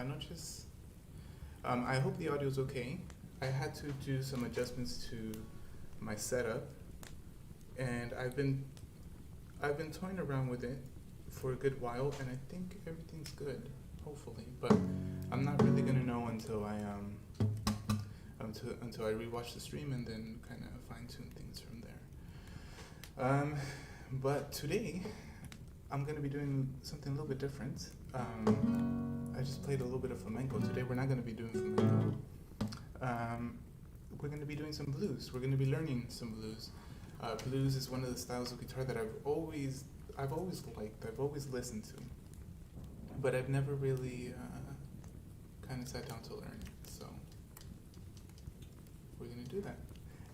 Buenas noches. I hope the audio is okay. I had to do some adjustments to my setup, and I've been toying around with it for a good while, and I think everything's good, hopefully. But I'm not really gonna know until I rewatch the stream and then kind of fine tune things from there. But today I'm gonna be doing something a little bit different. I just played a little bit of flamenco. Today we're not gonna be doing flamenco. We're gonna be doing some blues. We're gonna be learning some blues. Blues is one of the styles of guitar that I've always liked. I've always listened to, but I've never really kind of sat down to learn it. So we're gonna do that.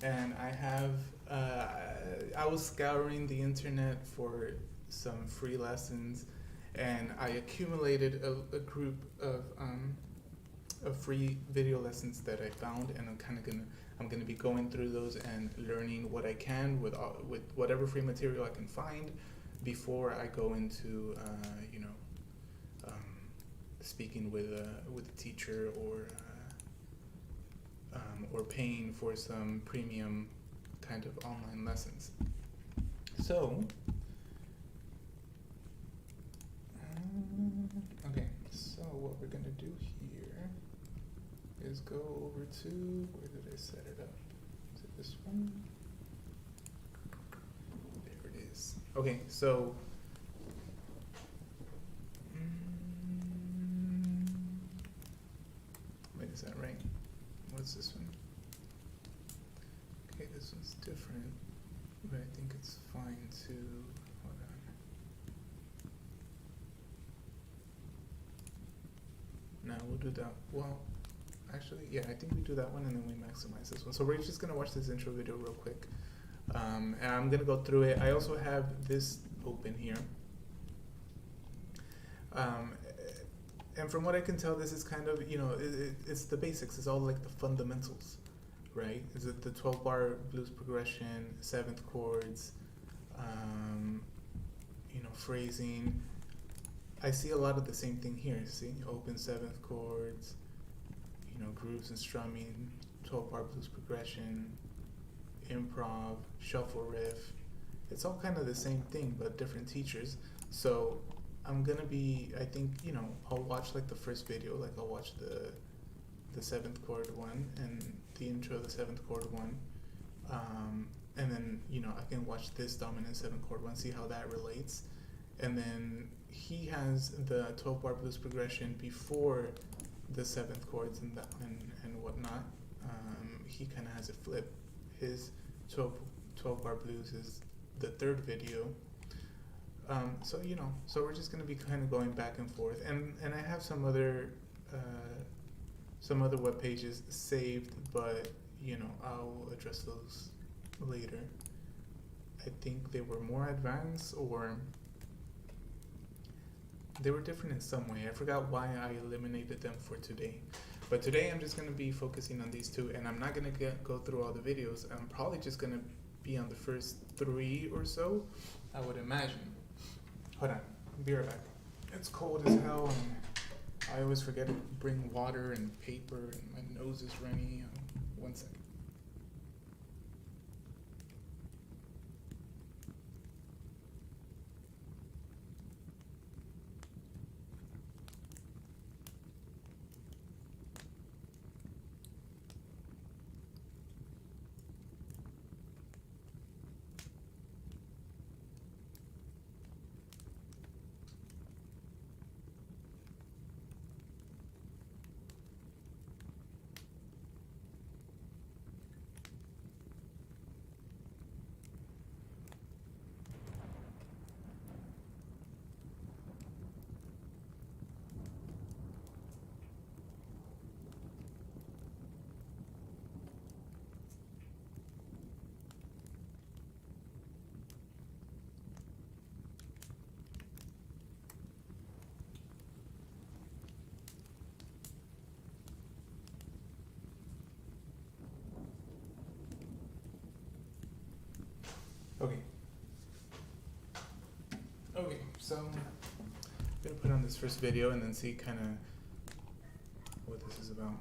And I have I was scouring the internet for some free lessons, and I accumulated a group of free video lessons that I found, and I'm gonna be going through those and learning what I can with whatever free material I can find before I go into speaking with a teacher or paying for some premium kind of online lessons. So okay, so what we're gonna do here is go over to, where did I set it up? Is it this one? There it is. Okay, so wait, is that right? What's this one? Okay, this one's different, but I think it's fine to, hold on. Now we'll do that, well, actually, yeah, I think we do that one and then we maximize this one. So we're just gonna watch this intro video real quick. And I'm gonna go through it. I also have this open here. And from what I can tell, this is kind of, it's the basics. It's all like the fundamentals, right? Is it the 12-bar blues progression, 7th chords, phrasing. I see a lot of the same thing here. See, open 7th chords, grooves and strumming, 12-bar blues progression, improv, shuffle riff. It's all kind of the same thing, but different teachers. So I'm gonna be, I think, I'll watch like the first video, like I'll watch the 7th chord one and the intro of the 7th chord one. And then, I can watch this dominant 7th chord one, see how that relates. And then he has the 12-bar blues progression before the 7th chords and whatnot. He kind of has it flipped. His 12-bar blues is the third video. So we're just gonna be kind of going back and forth, and I have some other web pages saved, but I'll address those later. I think they were more advanced, or they were different in some way. I forgot why I eliminated them for today. But today I'm just going to be focusing on these two, and I'm not going to go through all the videos. I'm probably just going to be on the first 3 or so, I would imagine. Hold on, I'll be right back. It's cold as hell, and I always forget to bring water and paper, and my nose is runny. 1 second. Okay, so I'm gonna put on this first video and then see kind of this is about.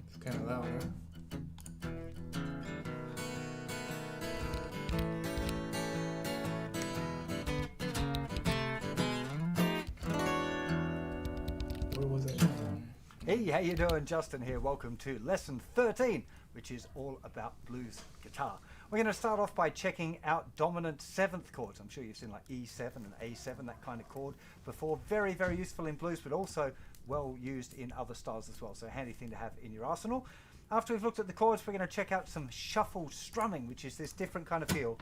It's kind of loud, huh? Where was I? Hey, how you doing? Justin here. Welcome to lesson 13, which is all about blues guitar. We're going to start off by checking out dominant 7th chords. I'm sure you've seen like E7 and A7, that kind of chord before. Very, very useful in blues, but also well used in other styles as well. So a handy thing to have in your arsenal. After we've looked at the chords, we're going to check out some shuffle strumming, which is this different kind of feel.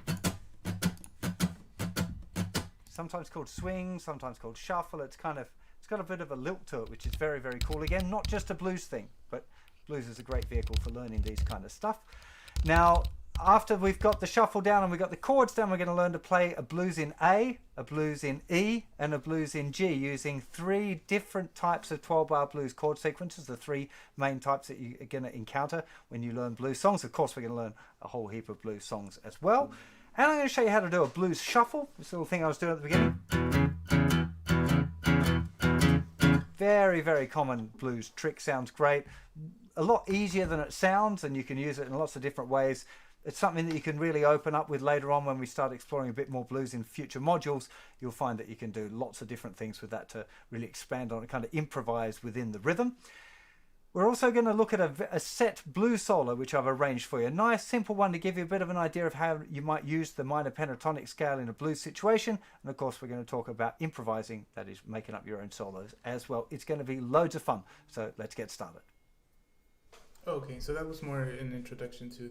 Sometimes called swing, sometimes called shuffle. It's got a bit of a lilt to it, which is very, very cool. Again, not just a blues thing, but blues is a great vehicle for learning these kind of stuff. Now, after we've got the shuffle down and we've got the chords down, we're going to learn to play a blues in A, a blues in E, and a blues in G, using 3 different types of 12-bar blues chord sequences, the 3 main types that you're going to encounter when you learn blues songs. Of course, we're going to learn a whole heap of blues songs as well. And I'm going to show you how to do a blues shuffle, this little thing I was doing at the beginning. Very, very common blues trick, sounds great. A lot easier than it sounds, and you can use it in lots of different ways. It's something that you can really open up with later on when we start exploring a bit more blues in future modules. You'll find that you can do lots of different things with that to really expand on it, kind of improvise within the rhythm. We're also going to look at a set blues solo, which I've arranged for you. A nice, simple one to give you a bit of an idea of how you might use the minor pentatonic scale in a blues situation. And of course, we're going to talk about improvising, that is making up your own solos as well. It's going to be loads of fun. So let's get started. Okay, so that was more an introduction to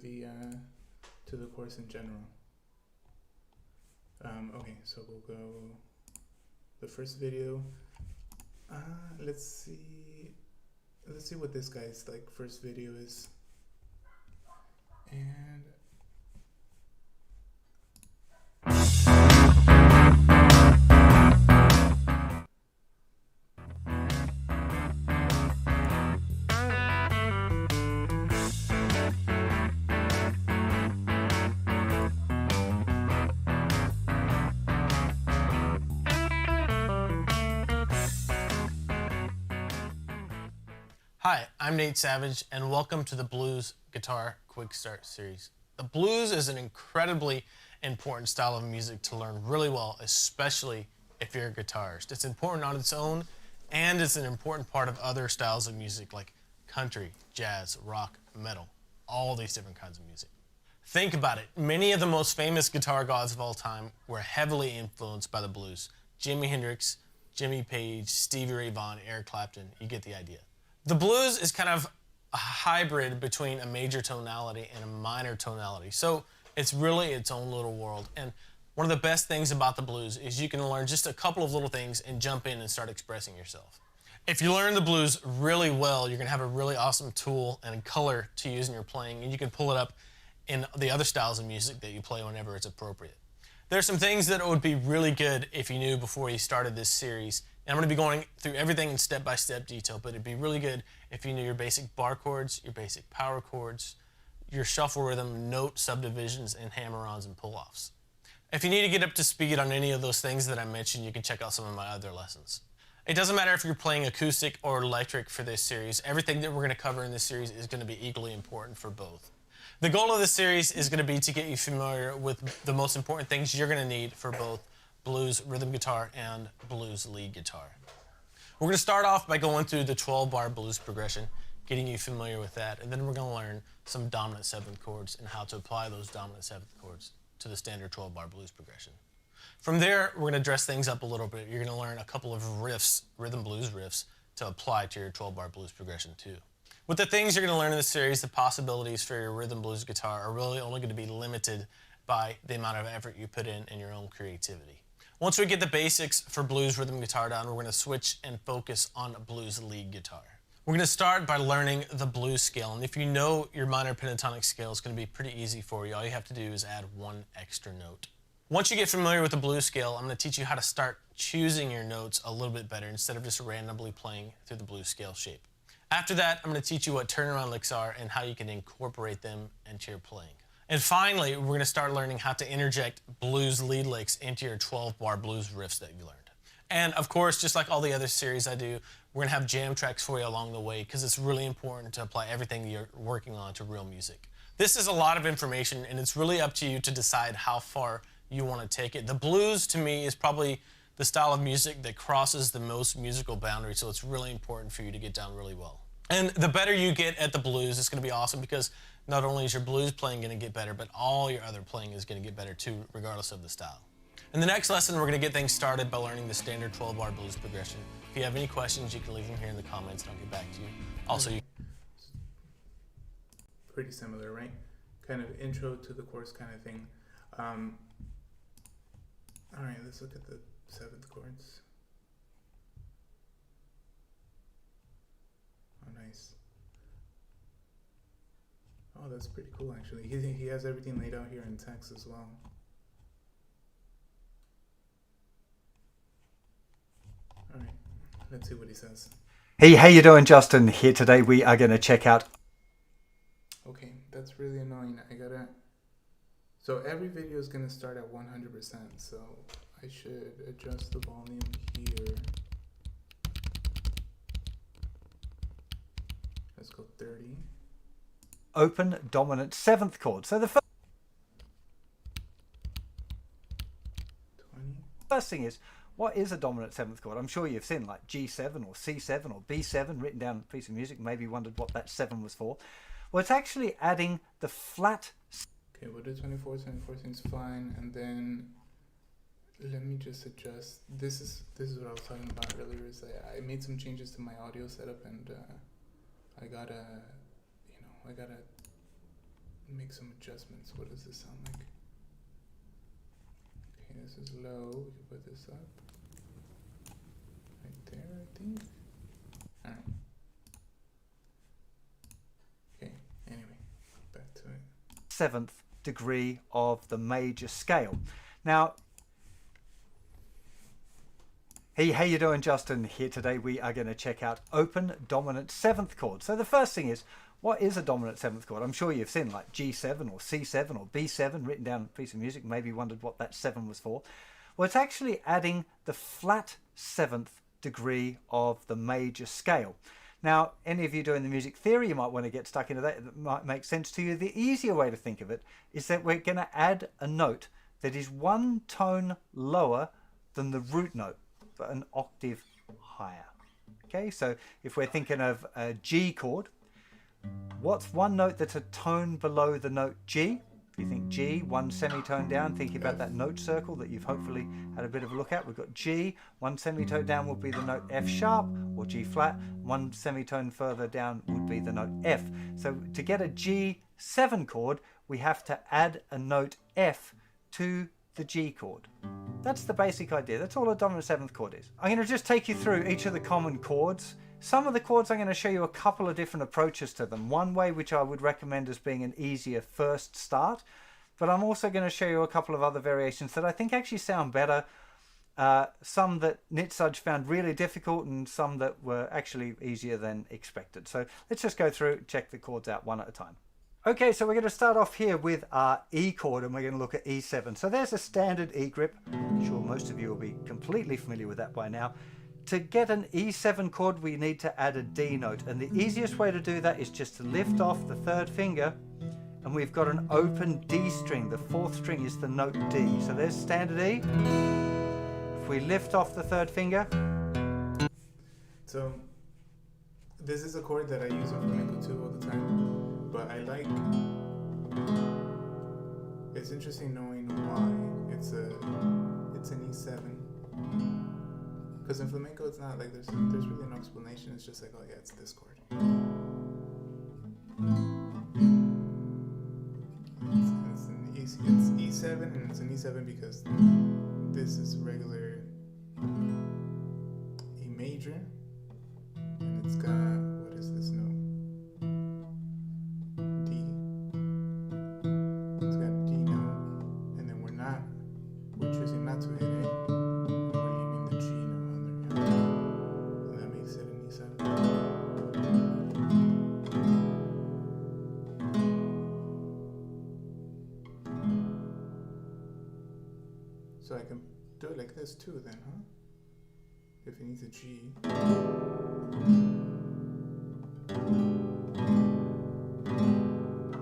the course in general. Okay, so we'll go the first video. Let's see what this guy's like first video is. And Hi, I'm Nate Savage, and welcome to the Blues Guitar Quick Start Series. The blues is an incredibly important style of music to learn really well, especially if you're a guitarist. It's important on its own, and it's an important part of other styles of music like country, jazz, rock, metal, all these different kinds of music. Think about it. Many of the most famous guitar gods of all time were heavily influenced by the blues. Jimi Hendrix, Jimmy Page, Stevie Ray Vaughan, Eric Clapton, you get the idea. The blues is kind of a hybrid between a major tonality and a minor tonality. So it's really its own little world. And one of the best things about the blues is you can learn just a couple of little things and jump in and start expressing yourself. If you learn the blues really well, you're going to have a really awesome tool and color to use in your playing, and you can pull it up in the other styles of music that you play whenever it's appropriate. There's some things that would be really good if you knew before you started this series. And I'm going to be going through everything in step-by-step detail, but it'd be really good if you knew your basic bar chords, your basic power chords, your shuffle rhythm, note subdivisions, and hammer-ons and pull-offs. If you need to get up to speed on any of those things that I mentioned, you can check out some of my other lessons. It doesn't matter if you're playing acoustic or electric for this series. Everything that we're going to cover in this series is going to be equally important for both. The goal of this series is going to be to get you familiar with the most important things you're going to need for both blues rhythm guitar and blues lead guitar. We're going to start off by going through the 12-bar blues progression, getting you familiar with that, and then we're going to learn some dominant 7th chords and how to apply those dominant 7th chords to the standard 12-bar blues progression. From there, we're going to dress things up a little bit. You're going to learn a couple of riffs, rhythm blues riffs, to apply to your 12-bar blues progression too. With the things you're going to learn in this series, the possibilities for your rhythm blues guitar are really only going to be limited by the amount of effort you put in your own creativity. Once we get the basics for blues rhythm guitar down, we're going to switch and focus on blues lead guitar. We're going to start by learning the blues scale, and if you know your minor pentatonic scale, it's going to be pretty easy for you. All you have to do is add one extra note. Once you get familiar with the blues scale, I'm going to teach you how to start choosing your notes a little bit better instead of just randomly playing through the blues scale shape. After that, I'm going to teach you what turnaround licks are and how you can incorporate them into your playing. And finally, we're going to start learning how to interject blues lead licks into your 12-bar blues riffs that you learned. And of course, just like all the other series I do, we're going to have jam tracks for you along the way because it's really important to apply everything you're working on to real music. This is a lot of information, and it's really up to you to decide how far you want to take it. The blues, to me, is probably the style of music that crosses the most musical boundaries, so it's really important for you to get down really well. And the better you get at the blues, it's going to be awesome because not only is your blues playing going to get better, but all your other playing is going to get better too, regardless of the style. In the next lesson, we're going to get things started by learning the standard 12-bar blues progression. If you have any questions, you can leave them here in the comments and I'll get back to you. Also, pretty similar, right? Kind of intro to the course kind of thing. All right, let's look at the 7th chords. Oh, nice. Oh, that's pretty cool, actually. He has everything laid out here in text as well. All right, let's see what he says. Hey, how you doing, Justin? Here today we are going to check out... Okay, that's really annoying. So every video is going to start at 100%, so I should adjust the volume here. Let's go 30. Open dominant 7th chord. So the first thing is, what is a dominant 7th chord? I'm sure you've seen like G7 or C7 or B7 written down on a piece of music. Maybe wondered what that 7 was for. Well, it's actually adding the flat. Okay, we'll do 24. 24 seems fine, and then let me just adjust. This is what I was talking about earlier. Is I made some changes to my audio setup, and I gotta make some adjustments. What does this sound like? Okay, this is low. We can put this up right there, I think. All right. Okay. Anyway, back to it. 7th degree of the major scale. Now, hey, how you doing, Justin? Here today we are going to check out open dominant 7th chord. So the first thing is, what is a dominant 7th chord? I'm sure you've seen like G7 or C7 or B7 written down on a piece of music. Maybe wondered what that 7 was for. Well, it's actually adding the flat 7th degree of the major scale. Now, any of you doing the music theory, you might want to get stuck into that. It might make sense to you. The easier way to think of it is that we're going to add a note that is 1 tone lower than the root note, but an octave higher. Okay, so if we're thinking of a G chord, what's one note that's a tone below the note G? If you think G, 1 semitone down, thinking about that note circle that you've hopefully had a bit of a look at. We've got G, 1 semitone down would be the note F sharp or G flat. 1 semitone further down would be the note F. So to get a G7 chord, we have to add a note F to the G chord. That's the basic idea. That's all a dominant 7th chord is. I'm going to just take you through each of the common chords. Some of the chords I'm going to show you a couple of different approaches to them. One way which I would recommend as being an easier first start, but I'm also going to show you a couple of other variations that I think actually sound better. Some that Nitsuj found really difficult and some that were actually easier than expected. So let's just go through, check the chords out one at a time. Okay, so we're going to start off here with our E chord and we're going to look at E7. So there's a standard E grip. I'm sure most of you will be completely familiar with that by now. To get an E7 chord, we need to add a D note. And the easiest way to do that is just to lift off the 3rd finger and we've got an open D string. The 4th string is the note D. So there's standard E. If we lift off the 3rd finger. So this is a chord that I use on Flamenco too all the time, but I like, it's interesting knowing why it's an E7. Because in flamenco, it's not like there's really no explanation. It's just like, oh yeah, it's this chord. It's E7, and it's an E7 because this is regular E major, and it's got, what is this note? D. It's got D note, and then we're choosing not to hit it. And that makes it an E7. So I can do it like this too then, huh? If it needs a G.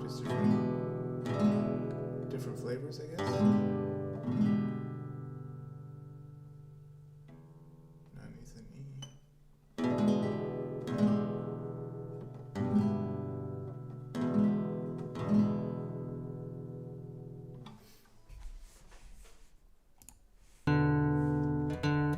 Just different flavors, I guess. Now it needs an E.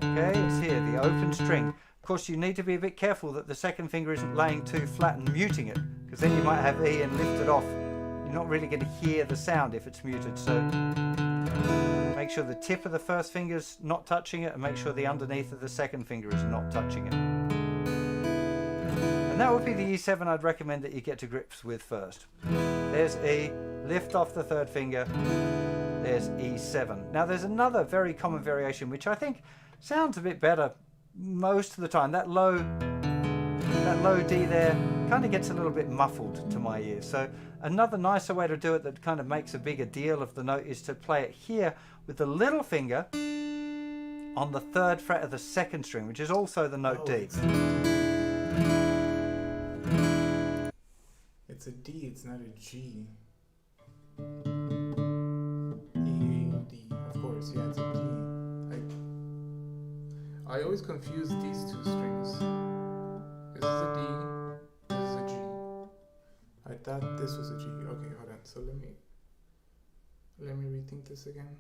Okay, it's here, the open string. Of course, you need to be a bit careful that the second finger isn't laying too flat and muting it, because then you might have E and lift it off. You're not really going to hear the sound if it's muted, so make sure the tip of the first finger's not touching it, and make sure the underneath of the second finger is not touching it. And that would be the E7 I'd recommend that you get to grips with first. There's E, lift off the third finger, there's E7. Now there's another very common variation which I think sounds a bit better most of the time. That low D there kind of gets a little bit muffled to my ears. So another nicer way to do it that kind of makes a bigger deal of the note is to play it here with the little finger on the third fret of the second string, which is also the note D. It's a D, it's not a G. E, D, of course, yeah, it's a D. I always confuse these two strings. This is a D, this is a G. I thought this was a G. Okay, hold on. So let me rethink this again.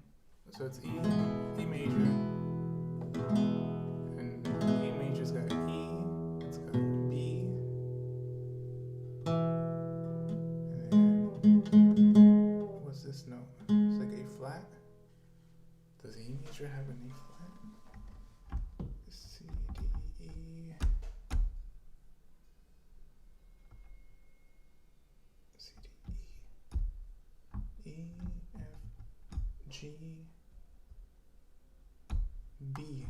So it's E, E major, and E major's got E, it's got B, and then what's this note? It's like A flat. Does E major have an A flat? C, D, E. C, D, E. E, F, G, B.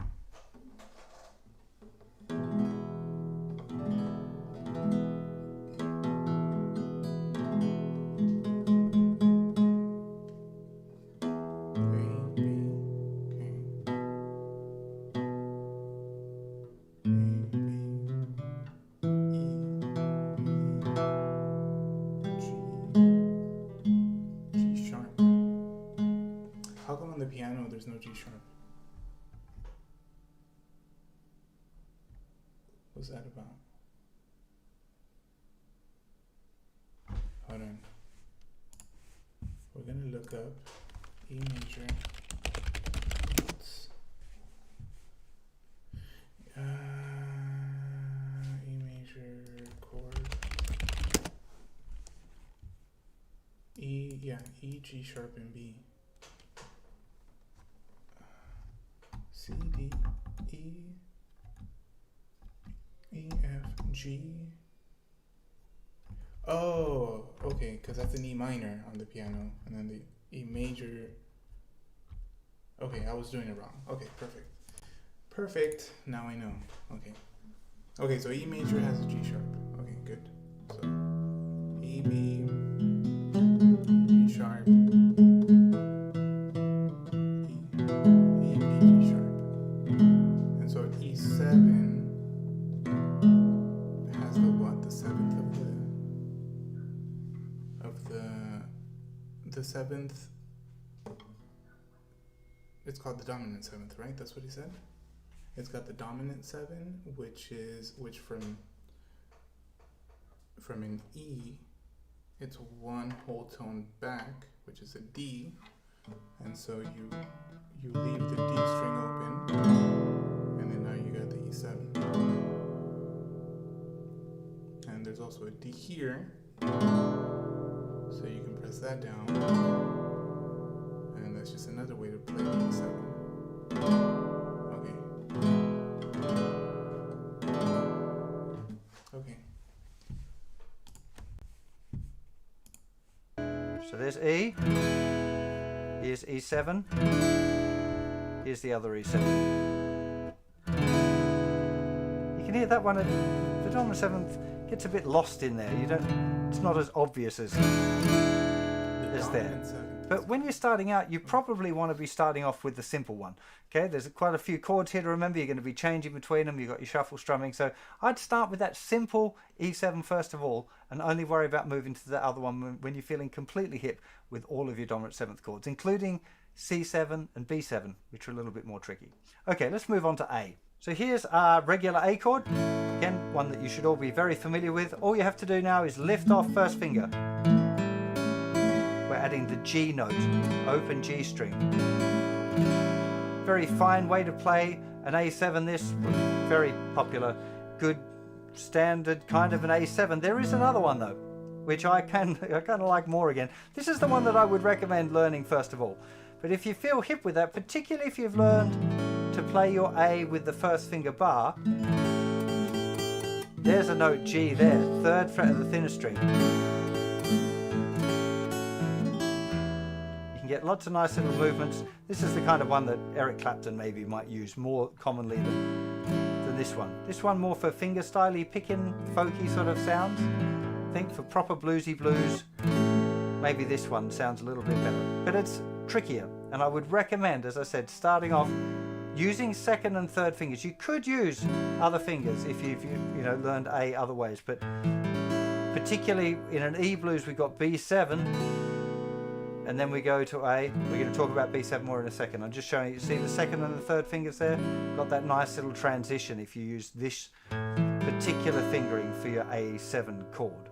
Piano, there's no G sharp. What's that about? Hold on. We're gonna look up E major. E major chord. E, yeah, E, G sharp, and B. C, D, E, E, F, G. Oh, okay, because that's an E minor on the piano, and then the E major. Okay, I was doing it wrong. Okay, perfect. Perfect, now I know. Okay. Okay, so E major has a G sharp. Okay, good. So, E, B, G sharp, the seventh, it's called the dominant seventh, right? That's what he said. It's got the dominant seven, which from an E, it's one whole tone back, which is a D, and so you leave the D string open, and then now you got the E7, and there's also a D here. So you can press that down, and that's just another way to play the E7. Okay. Okay. So there's E. Here's E7. Here's the other E7. You can hear that one. The dominant seventh gets a bit lost in there. It's not as obvious as there. Seventh But when you're starting out, you probably want to be starting off with the simple one. Okay, there's quite a few chords here to remember. You're going to be changing between them. You've got your shuffle strumming. So I'd start with that simple E7 first of all, and only worry about moving to the other one when you're feeling completely hip with all of your dominant seventh chords, including C7 and B7, which are a little bit more tricky. Okay, let's move on to A. So here's our regular A chord. Again, one that you should all be very familiar with. All you have to do now is lift off first finger. We're adding the G note, open G string. Very fine way to play an A7, this very popular, good, standard kind of an A7. There is another one though, which I kind of like more again. This is the one that I would recommend learning first of all. But if you feel hip with that, particularly if you've learned to play your A with the first finger bar, there's a note G there, third fret of the thinner string. You can get lots of nice little movements. This is the kind of one that Eric Clapton maybe might use more commonly than this one. This one more for finger styly, picking, folky sort of sounds. I think for proper bluesy blues, maybe this one sounds a little bit better. But it's trickier, and I would recommend, as I said, starting off using second and third fingers. You could use other fingers if you've learned A other ways, but particularly in an E blues we've got B7 and then we go to A. We're going to talk about B7 more in a second. I'm just showing you, see the second and the third fingers there? Got that nice little transition if you use this particular fingering for your A7 chord.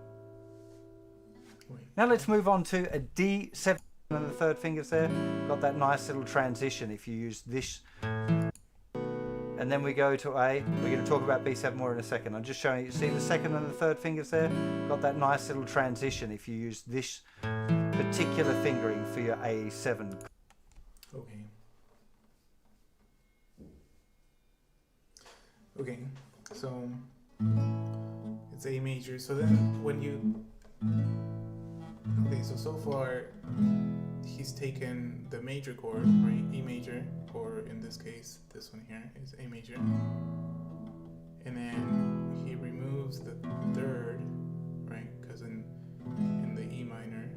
Now let's move on to a D7 and the third fingers there. Got that nice little transition if you use this. And then we go to A. We're going to talk about B7 more in a second. I'm just showing you, see the second and the third fingers there? Got that nice little transition if you use this particular fingering for your A7. Okay. Okay, so it's A major. So then when you... Okay, so far he's taken the major chord, right? E major, or in this case, this one here is A major. And then he removes the third, right? Because in the E minor,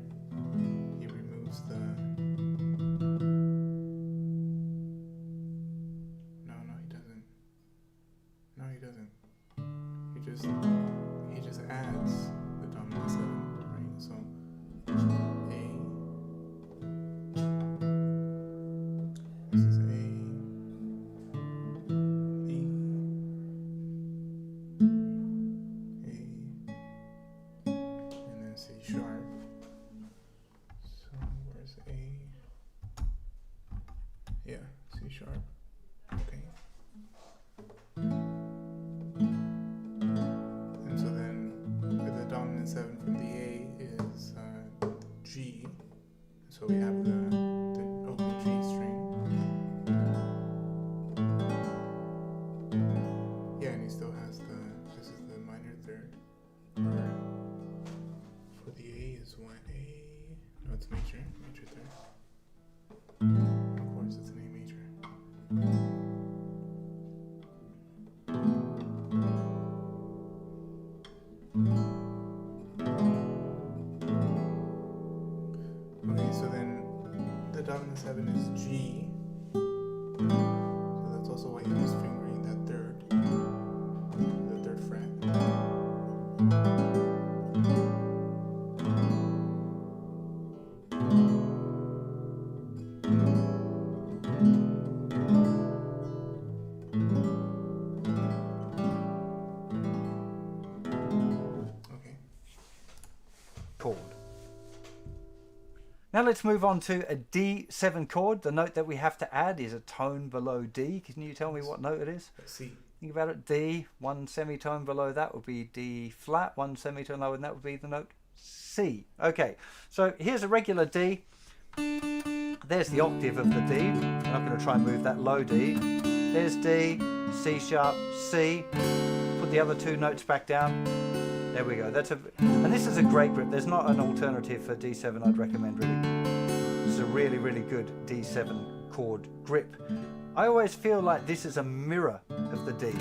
he removes the... No, he doesn't. No, he doesn't. He just adds the dominant seven, right? So A, this is A, E, A, and then C sharp. So where's A? Yeah, C sharp. Okay. And so then with the dominant seven from the A is G. So we have the open G string. Yeah, and he still has this is the minor third. For the A is 1A. No, it's major third. Of course, it's an A major. Okay, so then the dominant seven is G. So that's also why he was fingering that the third fret. Okay. Chord. Now let's move on to a D7 chord. The note that we have to add is a tone below D. Can you tell me what note it is? C. Think about it. D, one semitone below that would be D flat, one semitone lower, and that would be the note C. Okay, so here's a regular D. There's the octave of the D. I'm not going to try and move that low D. There's D, C sharp, C. Put the other two notes back down. There we go. And this is a great grip. There's not an alternative for D7 I'd recommend really. This is a really, really good D7 chord grip. I always feel like this is a mirror of the D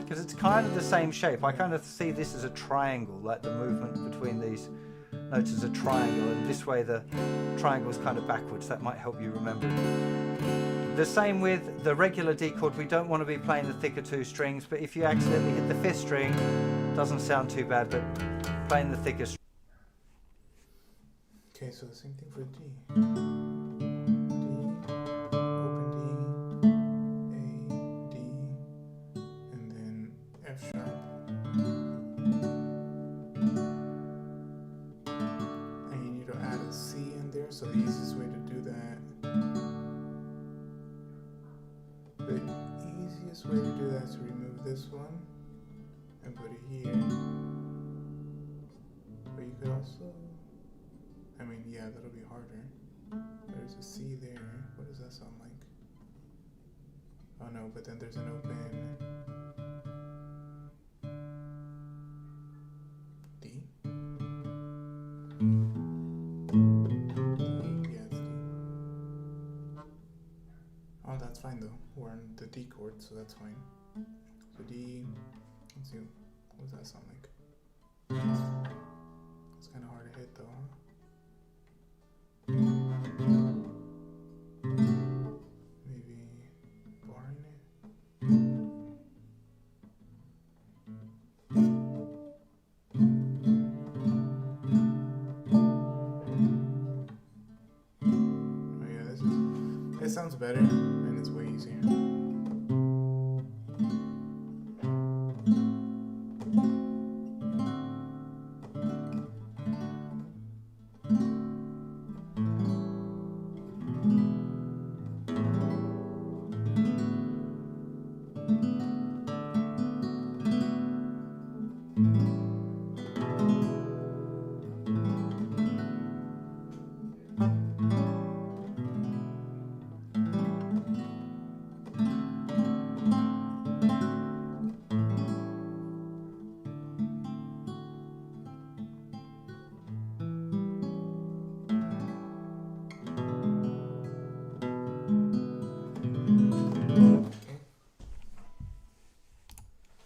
because it's kind of the same shape. I kind of see this as a triangle, like the movement between these notes as a triangle, and this way the triangle is kind of backwards. That might help you remember it. The same with the regular D chord. We don't want to be playing the thicker 2 strings, but if you accidentally hit the 5th string, doesn't sound too bad, but playing the thicker string. Okay, so the same thing for D. D, open D, A, D, and then F sharp. And you need to add a C in there, so the easiest way to do that, is to remove this one and put it here. But you could also, I mean, yeah, that'll be harder. There's a C there. What does that sound like? Oh no, but then there's an open D. Yeah, it's D. Oh, that's fine though. We're on the D chord, so that's fine. So D, let's see, what does that sound like? It's kind of hard to hit though, huh? Maybe barring it. Oh yeah, this sounds better and it's way easier.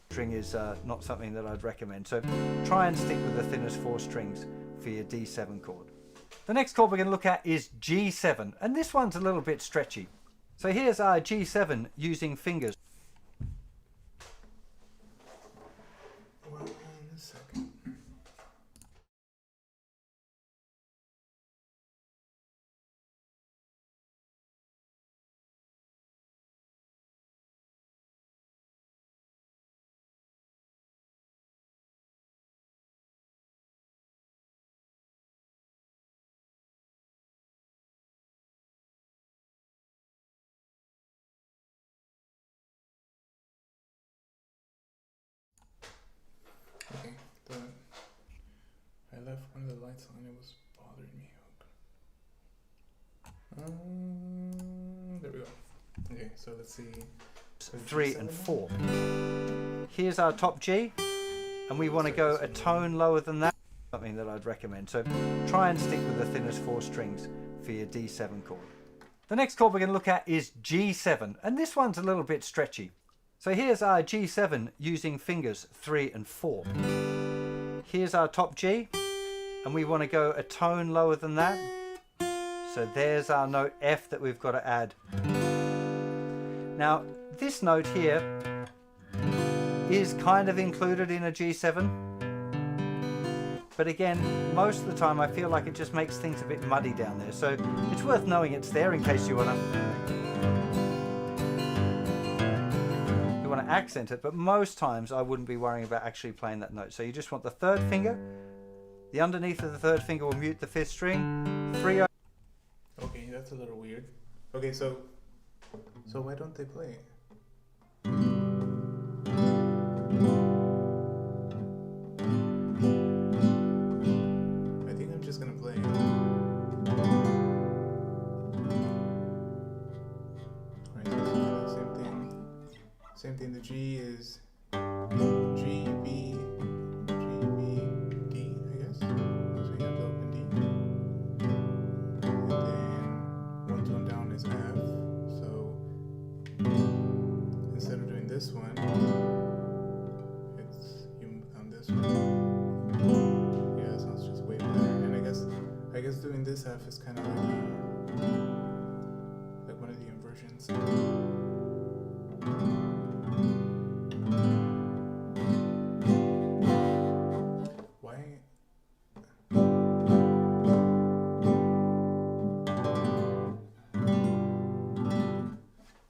String is not something that I'd recommend, so try and stick with the thinnest 4 strings for your D7 chord. The next chord we're going to look at is G7, and this one's a little bit stretchy. So here's our G7 using fingers. Well, in a second. Okay, I left one of the lights on, it was bothering me. There we go. Okay, so let's see. So 3 G7 and now? 4. Here's our top G, and we want to go a tone lower than that. Something that I'd recommend. So try and stick with the thinnest 4 strings for your D7 chord. The next chord we're going to look at is G7, and this one's a little bit stretchy. So here's our G7 using fingers 3 and 4. Here's our top G, and we want to go a tone lower than that. So there's our note F that we've got to add. Now this note here is kind of included in a G7, but again, most of the time I feel like it just makes things a bit muddy down there, so it's worth knowing it's there in case you want to accent it, but most times I wouldn't be worrying about actually playing that note. So you just want the 3rd finger, the underneath of the 3rd finger will mute the 5th string, 3. Okay, that's a little weird. Okay, so why don't they play it? I think I'm just gonna play it. Alright, so same thing. Same thing, the G is G, B, D, I guess. So we have the open D. And then one tone down is F. So instead of doing this one, you move down this one. Yeah, that sounds just way better. And then this F is kind of like one of the inversions. Why?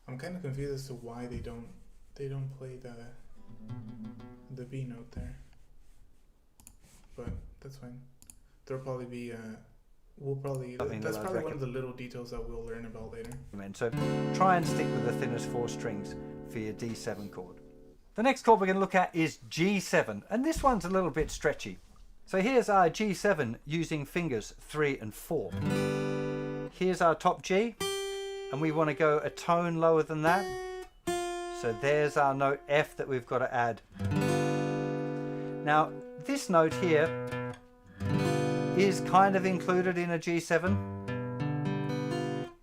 I'm kind of confused as to why they don't play the B note there. But that's fine. There'll probably be that's probably one of the little details that we'll learn about later. So try and stick with the thinnest 4 strings for your D7 chord. The next chord we're going to look at is G7, and this one's a little bit stretchy. So here's our G7 using fingers 3 and 4. Here's our top G, and we want to go a tone lower than that. So there's our note F that we've got to add. Now this note here is kind of included in a G7,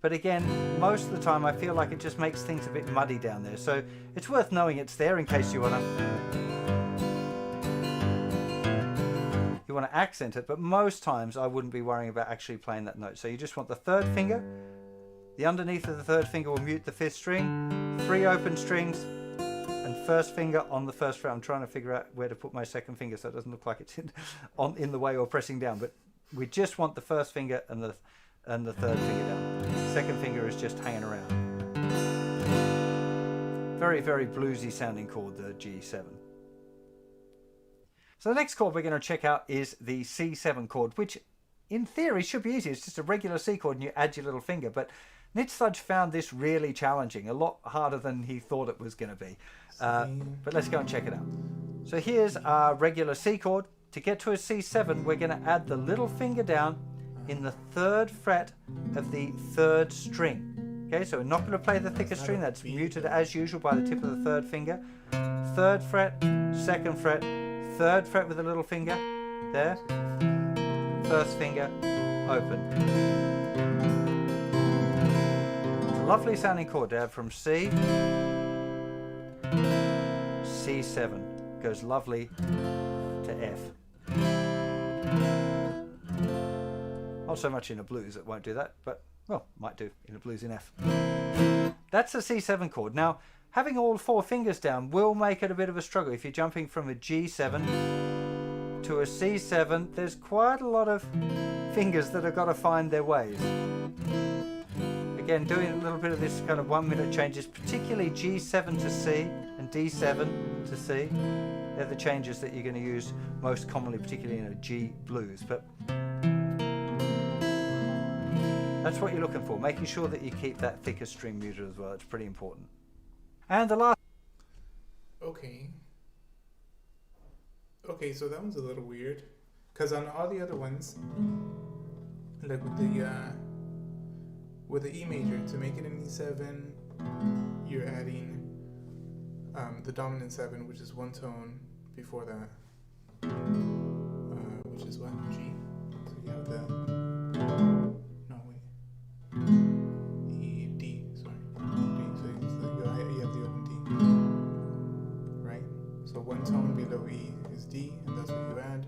but again, most of the time I feel like it just makes things a bit muddy down there, so it's worth knowing it's there in case you want to accent it, but most times I wouldn't be worrying about actually playing that note. So you just want the 3rd finger, the underneath of the 3rd finger will mute the 5th string, 3 open strings, and 1st finger on the 1st fret. I'm trying to figure out where to put my 2nd finger so it doesn't look like it's in the way or pressing down, but we just want the 1st finger and the 3rd finger down. The 2nd finger is just hanging around. Very, very bluesy sounding chord, the G7. So the next chord we're going to check out is the C7 chord, which in theory should be easy. It's just a regular C chord and you add your little finger, but Nitzaj found this really challenging, a lot harder than he thought it was going to be. But let's go and check it out. So here's our regular C chord. To get to a C7, we're going to add the little finger down in the 3rd fret of the 3rd string. Okay, so we're not going to play the thicker string. That's muted as usual by the tip of the 3rd finger. 3rd fret, 2nd fret, 3rd fret with a little finger. There. 1st finger, open. Lovely sounding chord there from C, C7, goes lovely to F. Not so much in a blues, it won't do that, but well, might do in a blues in F. That's a C7 chord. Now, having all 4 fingers down will make it a bit of a struggle. If you're jumping from a G7 to a C7, there's quite a lot of fingers that have got to find their ways. Again, doing a little bit of this kind of 1-minute changes, particularly G7 to C and D7 to C. They're the changes that you're going to use most commonly, particularly in a G blues. But that's what you're looking for, making sure that you keep that thicker string muted as well. It's pretty important. And the last... Okay, so that one's a little weird, because on all the other ones, like with the E major, to make it an E7, you're adding the dominant 7, which is 1 tone before that, which is what? G. So you have the D. Sorry, D. So you have the open D, right? So 1 tone below E is D, and that's what you add.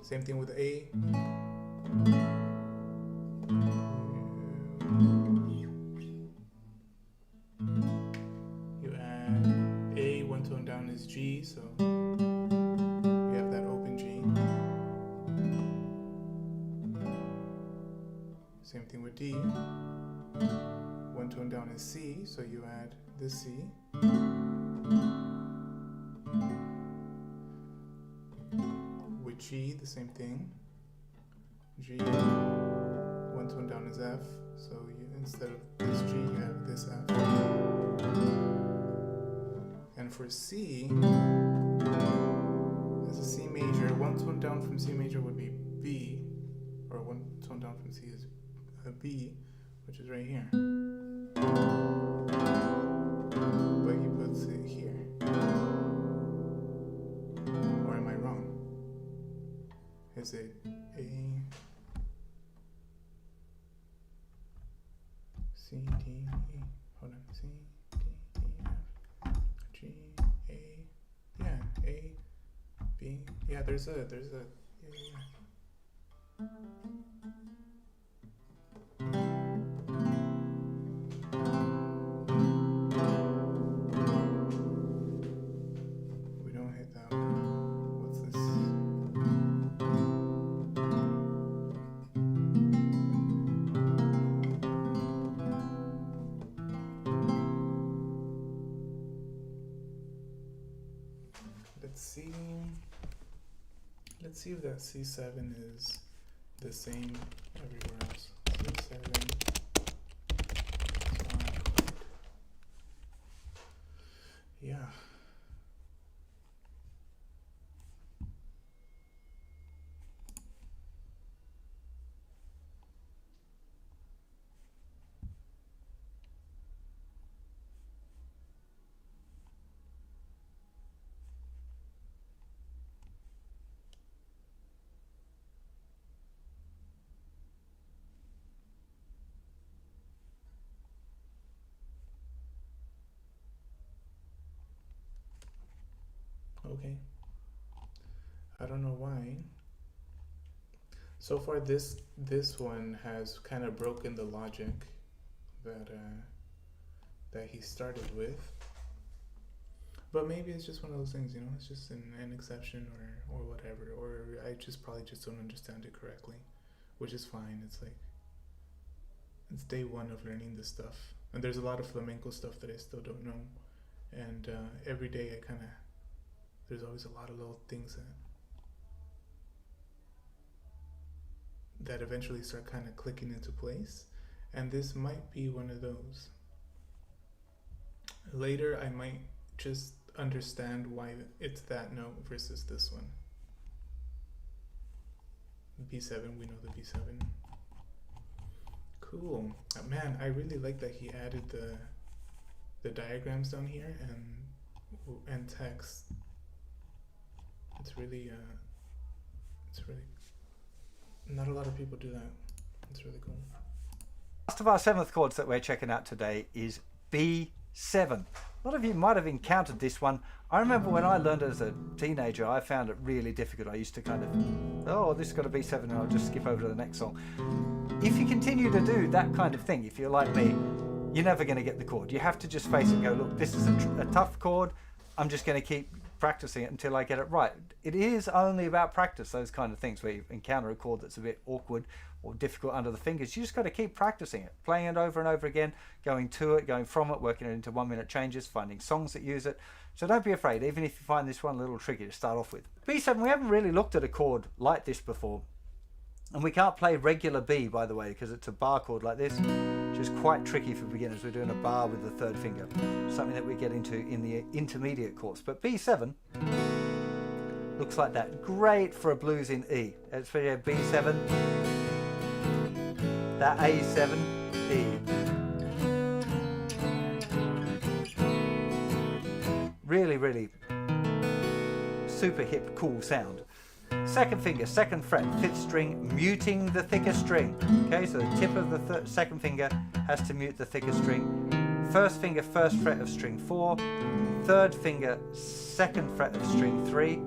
Same thing with A. You add A, 1 tone down is G, so you have that open G. Same thing with D. 1 tone down is C, so you add this C. With G, the same thing. G, 1 tone down is F, so you, instead of this G, you have this F. And for C, as a C major, 1 tone down from C major would be B, or 1 tone down from C is a B, which is right here. But he puts it here. Or am I wrong? Is it A, C, D, E, hold on, C, D, E, F, G, A, yeah, A, B, yeah, there's a, yeah. see if that C7 is the same everywhere else. C7. Yeah. Okay. I don't know why. So far, this one has kind of broken the logic that he started with. But maybe it's just one of those things, you know. It's just an exception or whatever, or I probably just don't understand it correctly, which is fine. It's like it's day one of learning this stuff, and there's a lot of flamenco stuff that I still don't know, and every day there's always a lot of little things that eventually start kind of clicking into place, and this might be one of those. Later, I might just understand why it's that note versus this one. B7, we know the B7. Cool. Man, I really like that he added the diagrams down here and text. It's really not a lot of people do that. It's really cool. Last of our seventh chords that we're checking out today is B7. A lot of you might have encountered this one. I remember when I learned it as a teenager, I found it really difficult. I used to kind of, oh, this has got a B7 and I'll just skip over to the next song. If you continue to do that kind of thing, if you're like me, you're never going to get the chord. You have to just face it and go, look, this is a tough chord. I'm just going to keep practicing it until I get it right. It is only about practice, those kind of things where you encounter a chord that's a bit awkward or difficult under the fingers. You just got to keep practicing it, playing it over and over again, going to it, going from it, working it into 1 minute changes, finding songs that use it. So don't be afraid, even if you find this one a little tricky to start off with. B7, we haven't really looked at a chord like this before. And we can't play regular B, by the way, because it's a bar chord like this, which is quite tricky for beginners. We're doing a bar with the third finger, something that we get into in the intermediate course. But B7 looks like that. Great for a blues in E. Especially a B7, that A7, E. Really, really super hip, cool sound. Second finger, second fret, fifth string, muting the thicker string. Okay, so the tip of the second finger has to mute the thicker string. First finger, first fret of string 4. Third finger, second fret of string 3.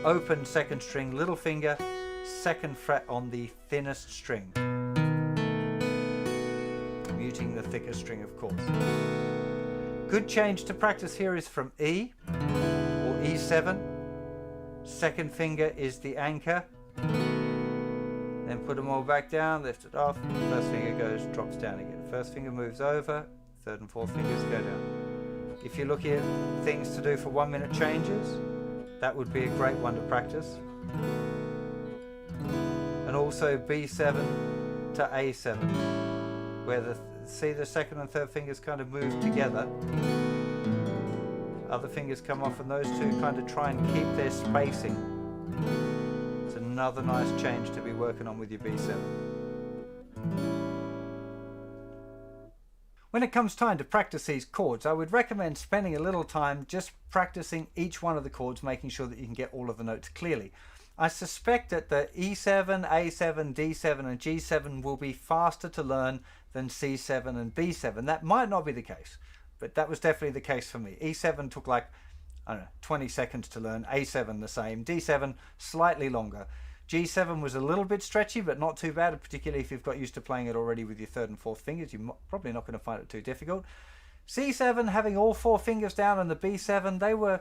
Open second string, little finger, second fret on the thinnest string. Muting the thicker string, of course. Good change to practice here is from E or E7. Second finger is the anchor. Then put them all back down, lift it off. First finger drops down again. First finger moves over. Third and fourth fingers go down. If you're looking at things to do for 1 minute changes, that would be a great one to practice. And also B7 to A7, where see the second and third fingers kind of move together. Other fingers come off and those two kind of try and keep their spacing. It's another nice change to be working on with your B7. When it comes time to practice these chords, I would recommend spending a little time just practicing each one of the chords, making sure that you can get all of the notes clearly. I suspect that the E7, A7, D7 and G7 will be faster to learn than C7 and B7. That might not be the case, but that was definitely the case for me. E7 took like, I don't know, 20 seconds to learn. A7 the same. D7 slightly longer. G7 was a little bit stretchy, but not too bad, particularly if you've got used to playing it already with your third and fourth fingers. You're probably not going to find it too difficult. C7, having all four fingers down, and the B7, they were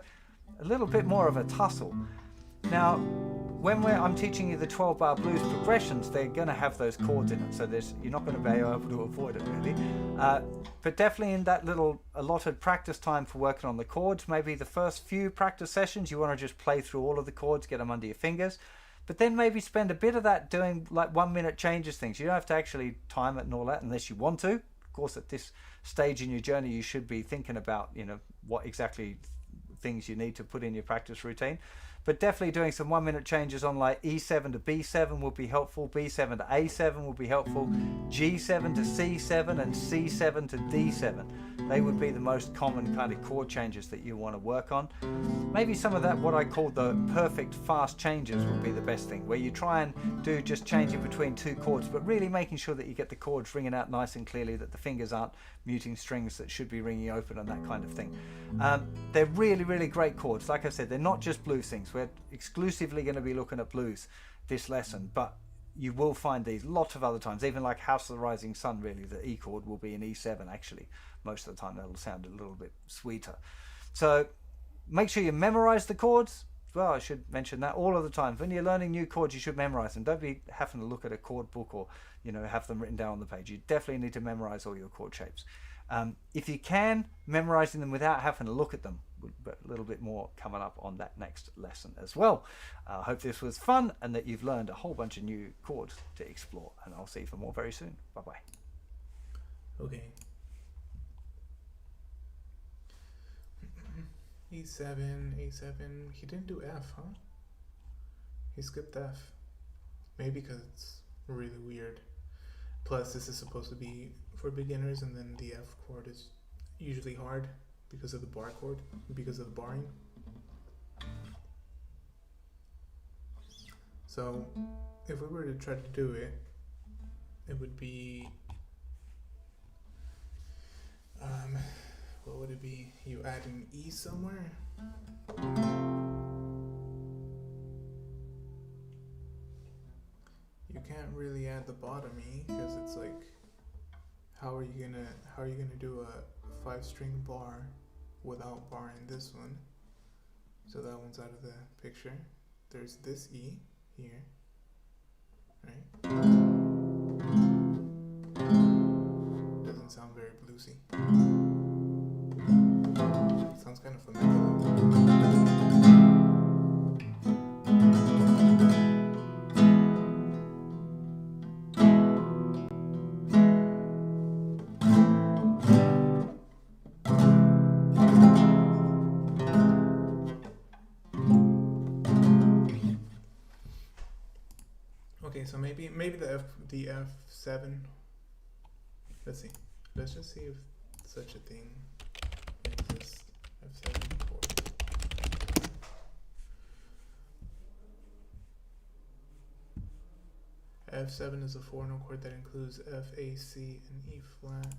a little bit more of a tussle. Now, when I'm teaching you the 12-bar blues progressions, they're going to have those chords in it, so you're not going to be able to avoid it really. But definitely in that little allotted practice time for working on the chords, maybe the first few practice sessions, you want to just play through all of the chords, get them under your fingers. but then maybe spend a bit of that doing like 1 minute changes things. You don't have to actually time it and all that unless you want to. Of course, at this stage in your journey, you should be thinking about, you know, what exactly things you need to put in your practice routine. But definitely doing some 1 minute changes on like E7 to B7 will be helpful, B7 to A7 will be helpful, G7 to C7 and C7 to D7. They would be the most common kind of chord changes that you want to work on. Maybe some of that, what I call the perfect fast changes, would be the best thing, where you try and do just changing between two chords, but really making sure that you get the chords ringing out nice and clearly, that the fingers aren't muting strings that should be ringing open and that kind of thing. They're really, really great chords. Like I said, they're not just blues things. We're exclusively going to be looking at blues this lesson, but you will find these lots of other times, even like House of the Rising Sun, really, the E chord will be an E7 actually. Most of the time that'll sound a little bit sweeter. So make sure you memorize the chords. Well, I should mention that all of the time. When you're learning new chords, you should memorize them. Don't be having to look at a chord book or, you know, have them written down on the page. You definitely need to memorize all your chord shapes. If you can, memorizing them without having to look at them, a little bit more coming up on that next lesson as well. I hope this was fun and that you've learned a whole bunch of new chords to explore, and I'll see you for more very soon. Bye bye. Okay. E7, A7. He didn't do F, huh? He skipped F. Maybe because it's really weird. Plus, this is supposed to be for beginners, and then the F chord is usually hard because of the bar chord, because of the barring. So, if we were to try to do it, it would be, what would it be? You add an E somewhere? You can't really add the bottom E because it's like, how are you gonna do a 5-string bar without barring this one? So that one's out of the picture. There's this E here, right? Doesn't sound very bluesy. Sounds kind of flamenco. Okay, so maybe the F7. Let's see. Let's just see if such a thing exists. F7 chord. F7 is a 4-note chord that includes F, A, C, and E flat.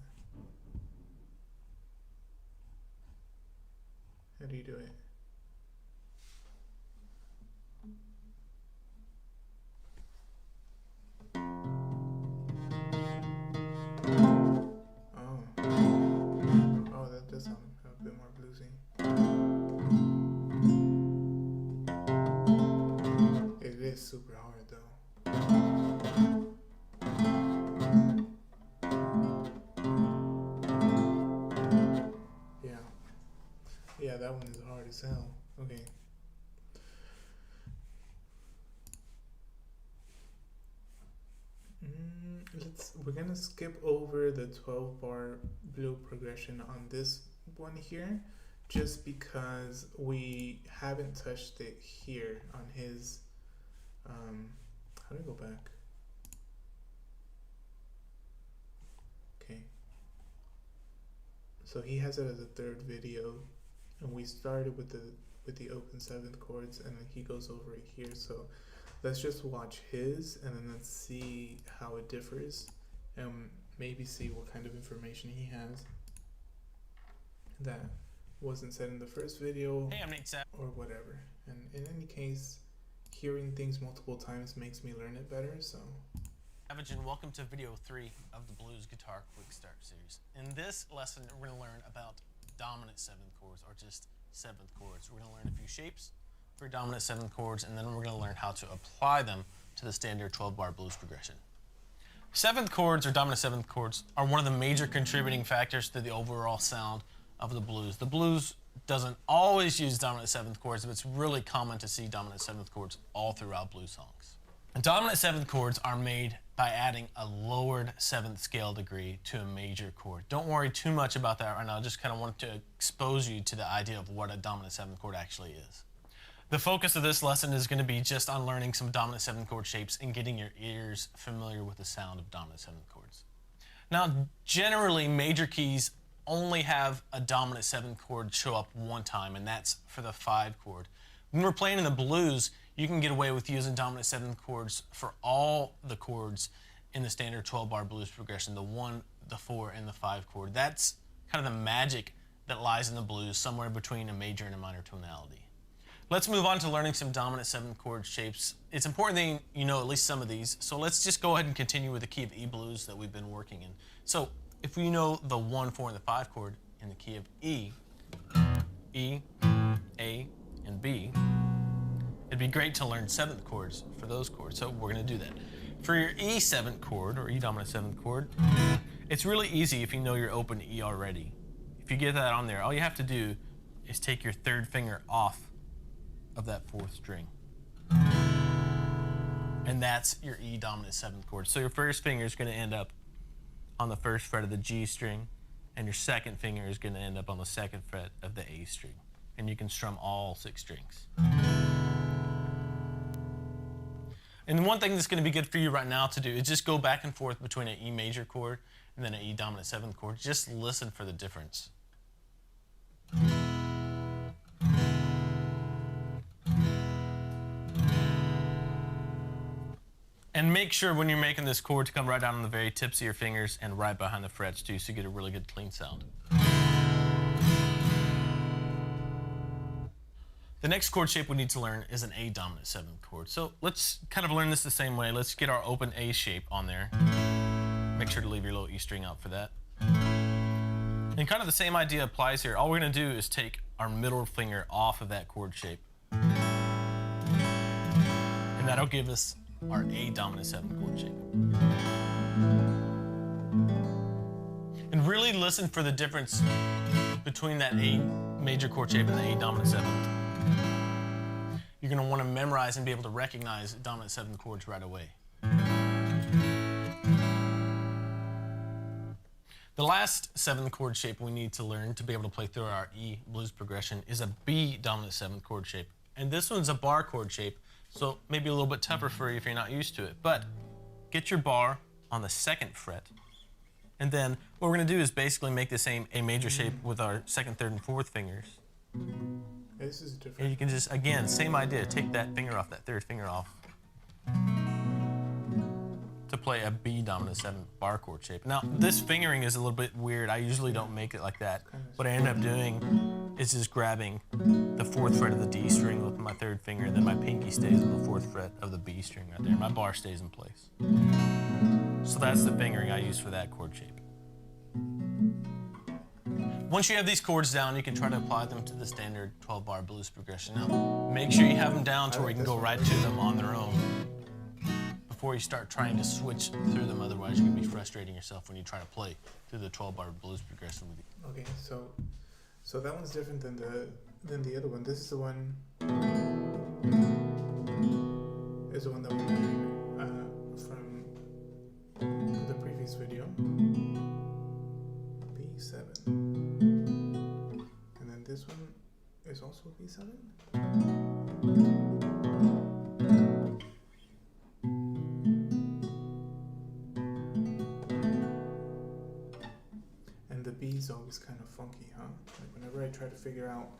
How do you do it? Oh, that does sound a bit more bluesy. It is super hard though. Yeah, that one is hard as hell. Okay. We're gonna skip over the 12-bar blue progression on this one here, just because we haven't touched it here on his. How do I go back? Okay. So he has it as a third video, and we started with the open 7th chords, and then he goes over it here. So let's just watch his, and then let's see how it differs, and maybe see what kind of information he has that wasn't said in the first video. Hey, I'm Nate Savage. Or whatever. And in any case, hearing things multiple times makes me learn it better, so. Savage, and welcome to video 3 of the Blues Guitar Quick Start series. In this lesson, we're going to learn about dominant 7th chords, or just 7th chords. We're going to learn a few shapes for dominant 7th chords, and then we're going to learn how to apply them to the standard 12-bar blues progression. 7th chords, or dominant 7th chords, are one of the major contributing factors to the overall sound of the blues. The blues doesn't always use dominant seventh chords, but it's really common to see dominant seventh chords all throughout blues songs. And dominant seventh chords are made by adding a lowered seventh scale degree to a major chord. Don't worry too much about that right now. I just kind of want to expose you to the idea of what a dominant seventh chord actually is. The focus of this lesson is going to be just on learning some dominant seventh chord shapes and getting your ears familiar with the sound of dominant seventh chords. Now, generally, major keys only have a dominant seventh chord show up one time, and that's for the 5 chord. When we're playing in the blues, you can get away with using dominant seventh chords for all the chords in the standard 12-bar blues progression, the 1, the 4, and the 5 chord. That's kind of the magic that lies in the blues, somewhere between a major and a minor tonality. Let's move on to learning some dominant seventh chord shapes. It's important that you know at least some of these, so let's just go ahead and continue with the key of E blues that we've been working in. So if we know the 1, 4, and the 5 chord in the key of E, A, and B, it'd be great to learn seventh chords for those chords, so we're going to do that. For your E seventh chord, or E dominant seventh chord, it's really easy if you know your open E already. If you get that on there, all you have to do is take your 3rd finger off of that 4th string. And that's your E dominant 7th chord. So your 1st finger is going to end up on the 1st fret of the G string, and your 2nd finger is going to end up on the 2nd fret of the A string. And you can strum all 6 strings. And one thing that's going to be good for you right now to do is just go back and forth between an E major chord and then an E dominant 7th chord. Just listen for the difference. And make sure when you're making this chord to come right down on the very tips of your fingers and right behind the frets too, so you get a really good clean sound. The next chord shape we need to learn is an A dominant 7th chord. So let's kind of learn this the same way. Let's get our open A shape on there. Make sure to leave your low E string out for that. And kind of the same idea applies here. All we're going to do is take our middle finger off of that chord shape. And that'll give us our A dominant 7th chord shape. And really listen for the difference between that A major chord shape and the A dominant 7th. You're going to want to memorize and be able to recognize dominant 7th chords right away. The last 7th chord shape we need to learn to be able to play through our E blues progression is a B dominant 7th chord shape. And this one's a bar chord shape, so maybe a little bit tougher for you if you're not used to it. But get your bar on the 2nd fret. And then what we're going to do is basically make the same A major shape with our 2nd, 3rd, and 4th fingers. This is different. And you can just, again, same idea, take that finger off, that 3rd finger off, to play a B dominant 7th bar chord shape. Now, this fingering is a little bit weird. I usually don't make it like that. What I end up doing is just grabbing the 4th fret of the D string with my 3rd finger, and then my pinky stays on the 4th fret of the B string right there. My bar stays in place. So that's the fingering I use for that chord shape. Once you have these chords down, you can try to apply them to the standard 12-bar blues progression. Now, make sure you have them down to where you can go right to them on their own before you start trying to switch through them. Otherwise, you're going to be frustrating yourself when you try to play through the 12-bar blues progression with you. Okay, so that one's different than the other one. This is the one. Is the one that we made from the previous video. B7. And then this one is also B7. And the B is always kind of funky, huh? Like whenever I try to figure out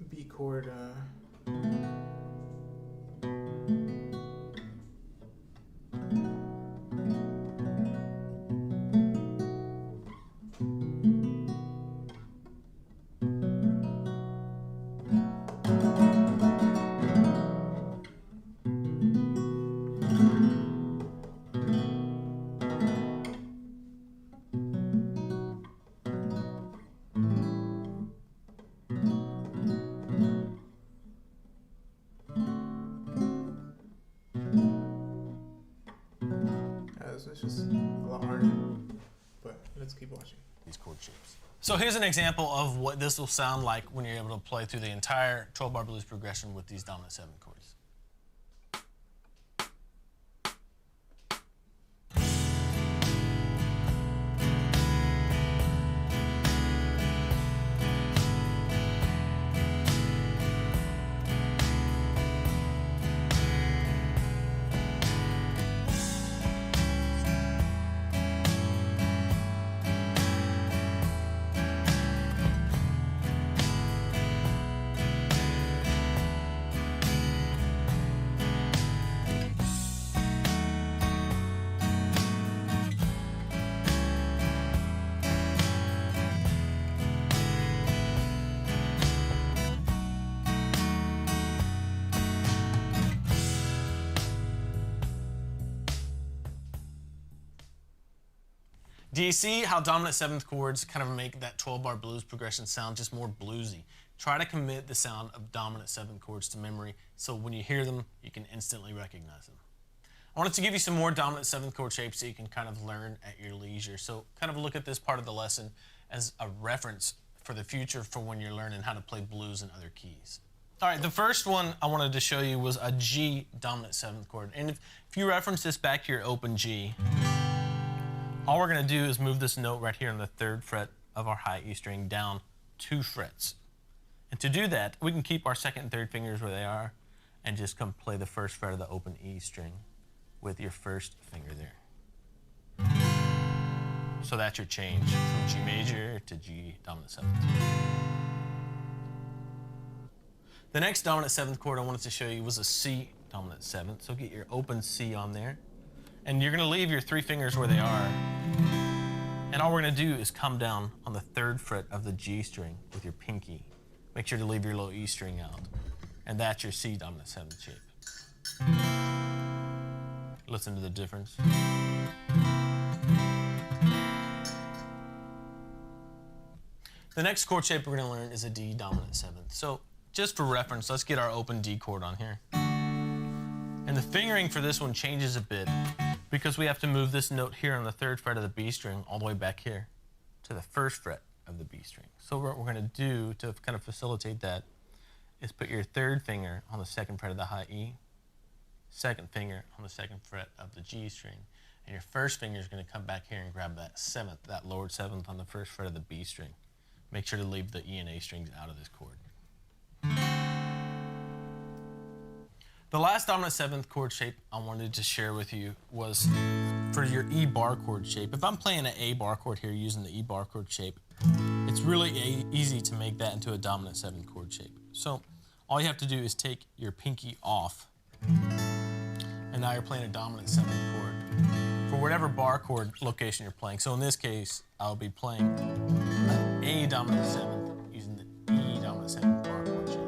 B chord, so it's just a lot harder, but let's keep watching. These chord shapes. So here's an example of what this will sound like when you're able to play through the entire 12-bar blues progression with these dominant 7 chords. Do you see how dominant 7th chords kind of make that 12-bar blues progression sound just more bluesy? Try to commit the sound of dominant 7th chords to memory so when you hear them, you can instantly recognize them. I wanted to give you some more dominant 7th chord shapes so you can kind of learn at your leisure. So kind of look at this part of the lesson as a reference for the future for when you're learning how to play blues in other keys. All right, the first one I wanted to show you was a G dominant 7th chord. And if you reference this back to your open G, all we're going to do is move this note right here on the 3rd fret of our high E string down 2 frets. And to do that, we can keep our 2nd and 3rd fingers where they are and just come play the 1st fret of the open E string with your 1st finger there. So that's your change from G major to G dominant 7th. The next dominant 7th chord I wanted to show you was a C dominant 7th. So get your open C on there. And you're going to leave your 3 fingers where they are. And all we're going to do is come down on the 3rd fret of the G string with your pinky. Make sure to leave your low E string out. And that's your C dominant 7th shape. Listen to the difference. The next chord shape we're going to learn is a D dominant 7th. So just for reference, let's get our open D chord on here. And the fingering for this one changes a bit because we have to move this note here on the 3rd fret of the B string all the way back here to the 1st fret of the B string. So what we're going to do to kind of facilitate that is put your 3rd finger on the 2nd fret of the high E, 2nd finger on the 2nd fret of the G string, and your 1st finger is going to come back here and grab that 7th, that lowered 7th on the 1st fret of the B string. Make sure to leave the E and A strings out of this chord. The last dominant 7th chord shape I wanted to share with you was for your E bar chord shape. If I'm playing an A bar chord here using the E bar chord shape, it's really easy to make that into a dominant 7th chord shape. So all you have to do is take your pinky off, and now you're playing a dominant 7th chord for whatever bar chord location you're playing. So in this case, I'll be playing an A dominant 7th using the E dominant 7th bar chord shape.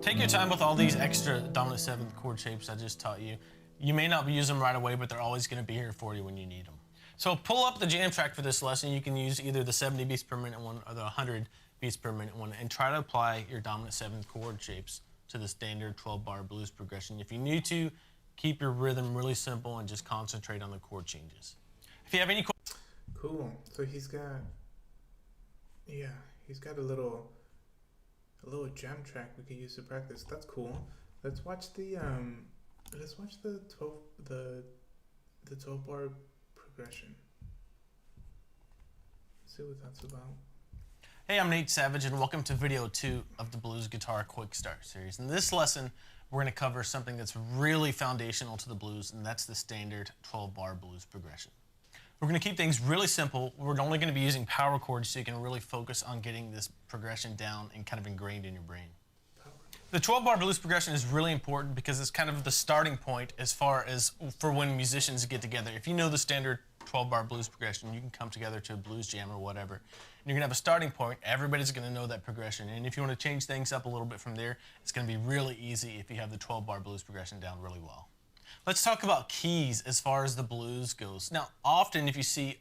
Take your time with all these extra dominant 7th chord shapes I just taught you. You may not use them right away, but they're always going to be here for you when you need them. So pull up the jam track for this lesson. You can use either the 70 beats per minute one or the 100 beats per minute one and try to apply your dominant 7th chord shapes to the standard 12-bar blues progression. If you need to, keep your rhythm really simple and just concentrate on the chord changes. If you have any questions... Cool. So he's got a little jam track we could use to practice. That's cool. Let's watch the 12 bar progression. See what that's about. Hey, I'm Nate Savage and welcome to video 2 of the Blues Guitar Quick Start series. In this lesson, we're going to cover something that's really foundational to the blues, and that's the standard 12-bar blues progression. We're going to keep things really simple. We're only going to be using power chords so you can really focus on getting this progression down and kind of ingrained in your brain. The 12-bar blues progression is really important because it's kind of the starting point as far as for when musicians get together. If you know the standard 12-bar blues progression, you can come together to a blues jam or whatever. And you're going to have a starting point. Everybody's going to know that progression. And if you want to change things up a little bit from there, it's going to be really easy if you have the 12-bar blues progression down really well. Let's talk about keys as far as the blues goes. Now, often if you see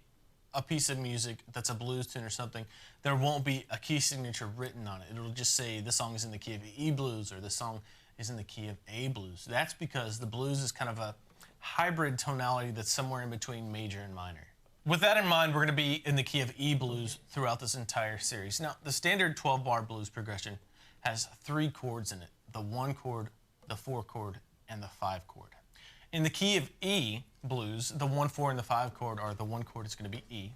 a piece of music that's a blues tune or something, there won't be a key signature written on it. It'll just say this song is in the key of E blues or this song is in the key of A blues. That's because the blues is kind of a hybrid tonality that's somewhere in between major and minor. With that in mind, we're going to be in the key of E blues throughout this entire series. Now, the standard 12-bar blues progression has 3 chords in it: the 1 chord, the 4 chord, and the 5 chord. In the key of E blues, the 1, 4, and the 5 chord are: the 1 chord is going to be E,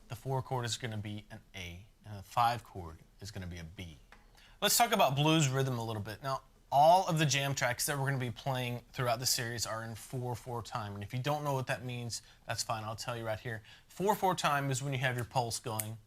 the 4 chord is going to be an A, and the 5 chord is going to be a B. Let's talk about blues rhythm a little bit. Now, all of the jam tracks that we're going to be playing throughout the series are in 4/4 time. And if you don't know what that means, that's fine. I'll tell you right here. 4/4 time is when you have your pulse going,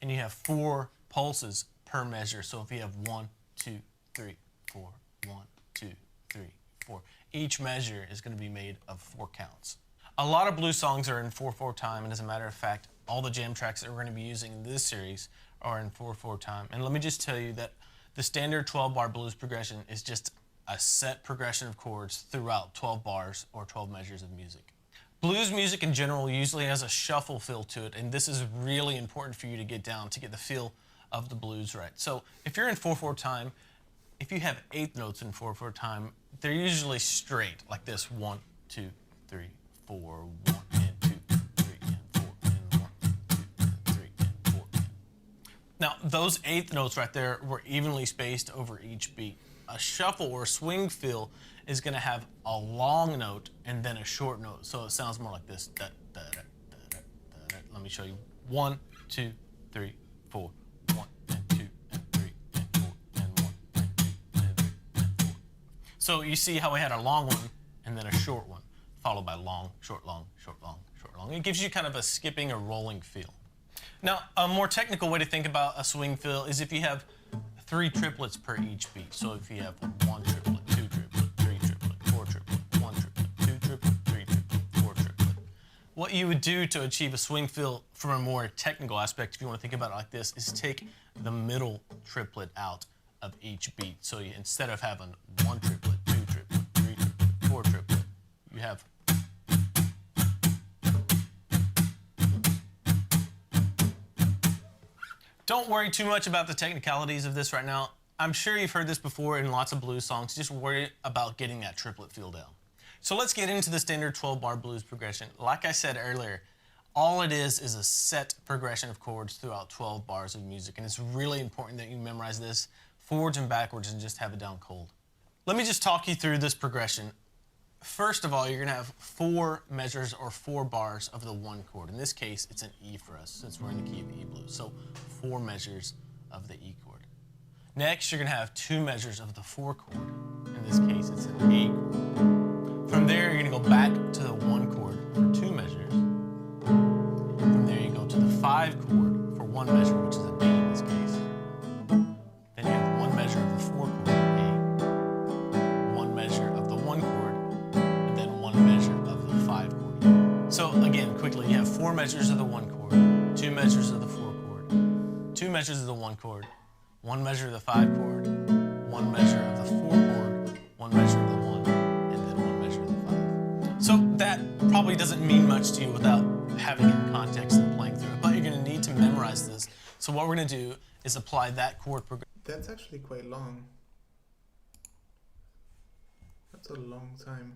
and you have 4 pulses per measure. So if you have 1, 2, 3, 4, 1, 2, 3, 4, each measure is going to be made of 4 counts. A lot of blues songs are in 4/4 time, and as a matter of fact, all the jam tracks that we're going to be using in this series are in 4/4 time. And let me just tell you that the standard 12-bar blues progression is just a set progression of chords throughout 12 bars or 12 measures of music. Blues music in general usually has a shuffle feel to it, and this is really important for you to get down, to get the feel of the blues right. So if you're in 4/4 time, if you have 8th notes in 4/4 time, they're usually straight, like this: 1, 2, 3, 4, 1, and 2, 3, and 4, and 1, 2, and 3, and 4. Now, those 8th notes right there were evenly spaced over each beat. A shuffle or swing feel is going to have a long note and then a short note, so it sounds more like this. Da, da, da, da, da, da. Let me show you. 1, 2, 3, 4. 1 and 2 and 3 and 4 and 1 and 2 and 3 and 4. So you see how we had a long one and then a short one, followed by long, short, long, short, long, short, long. It gives you kind of a skipping or rolling feel. Now, a more technical way to think about a swing fill is if you have 3 triplets per each beat. So if you have 1 triplet, 2 triplet, 3 triplet, 4 triplet, 1 triplet, 2 triplet, 3 triplet, 4 triplet. What you would do to achieve a swing fill from a more technical aspect, if you want to think about it like this, is take the middle triplet out of each beat. So instead of having 1 triplet, 2 triplet, 3 triplet, 4 triplet, you have Don't worry too much about the technicalities of this right now. I'm sure you've heard this before in lots of blues songs. Just worry about getting that triplet feel down. So let's get into the standard 12-bar blues progression. Like I said earlier, all it is a set progression of chords throughout 12 bars of music, and it's really important that you memorize this forwards and backwards and just have it down cold. Let me just talk you through this progression. First of all, you're going to have 4 measures or 4 bars of the 1 chord. In this case, it's an E for us since we're in the key of E blues. So 4 measures of the E chord. Next, you're going to have 2 measures of the 4 chord. In this case, it's an A chord. From there, you're going to go back to the 1 chord for 2 measures. From there, you go to the 5 chord for 1 measure, which is a B in this case. Then you have 1 measure of the 4 chord, A, 1 measure of the 1 chord, and then 1 measure of the 5 chord. So again, quickly, you have 4 measures of the 1 chord, 2 measures of the 4 chord, 2 measures of the 1 chord, 1 measure of the 5 chord, 1 measure of the 4 chord, 1 measure of the 1, and then 1 measure of the 5. So that probably doesn't mean much to you without having it in context and playing through it, but you're going to need to memorize this. So what we're going to do is apply that chord progression. That's actually quite long. That's a long time.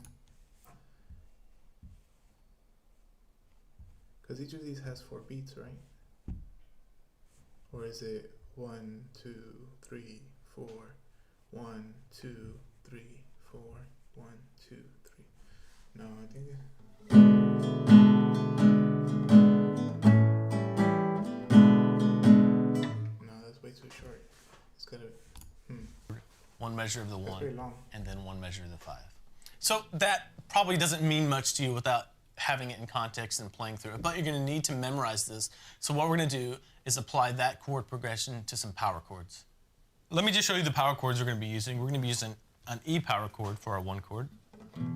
Because each of these has 4 beats, right? Or is it 1, 2, 3, 4, 1, 2, 3, 4, 1, 2, 3. No, I think no, that's way too short. It's gotta 1 measure of the that's 1, very long. and then 1 measure of the 5. So that probably doesn't mean much to you without having it in context and playing through it, but you're going to need to memorize this. So what we're going to do is apply that chord progression to some power chords. Let me just show you the power chords we're going to be using. We're going to be using an E power chord for our 1 chord,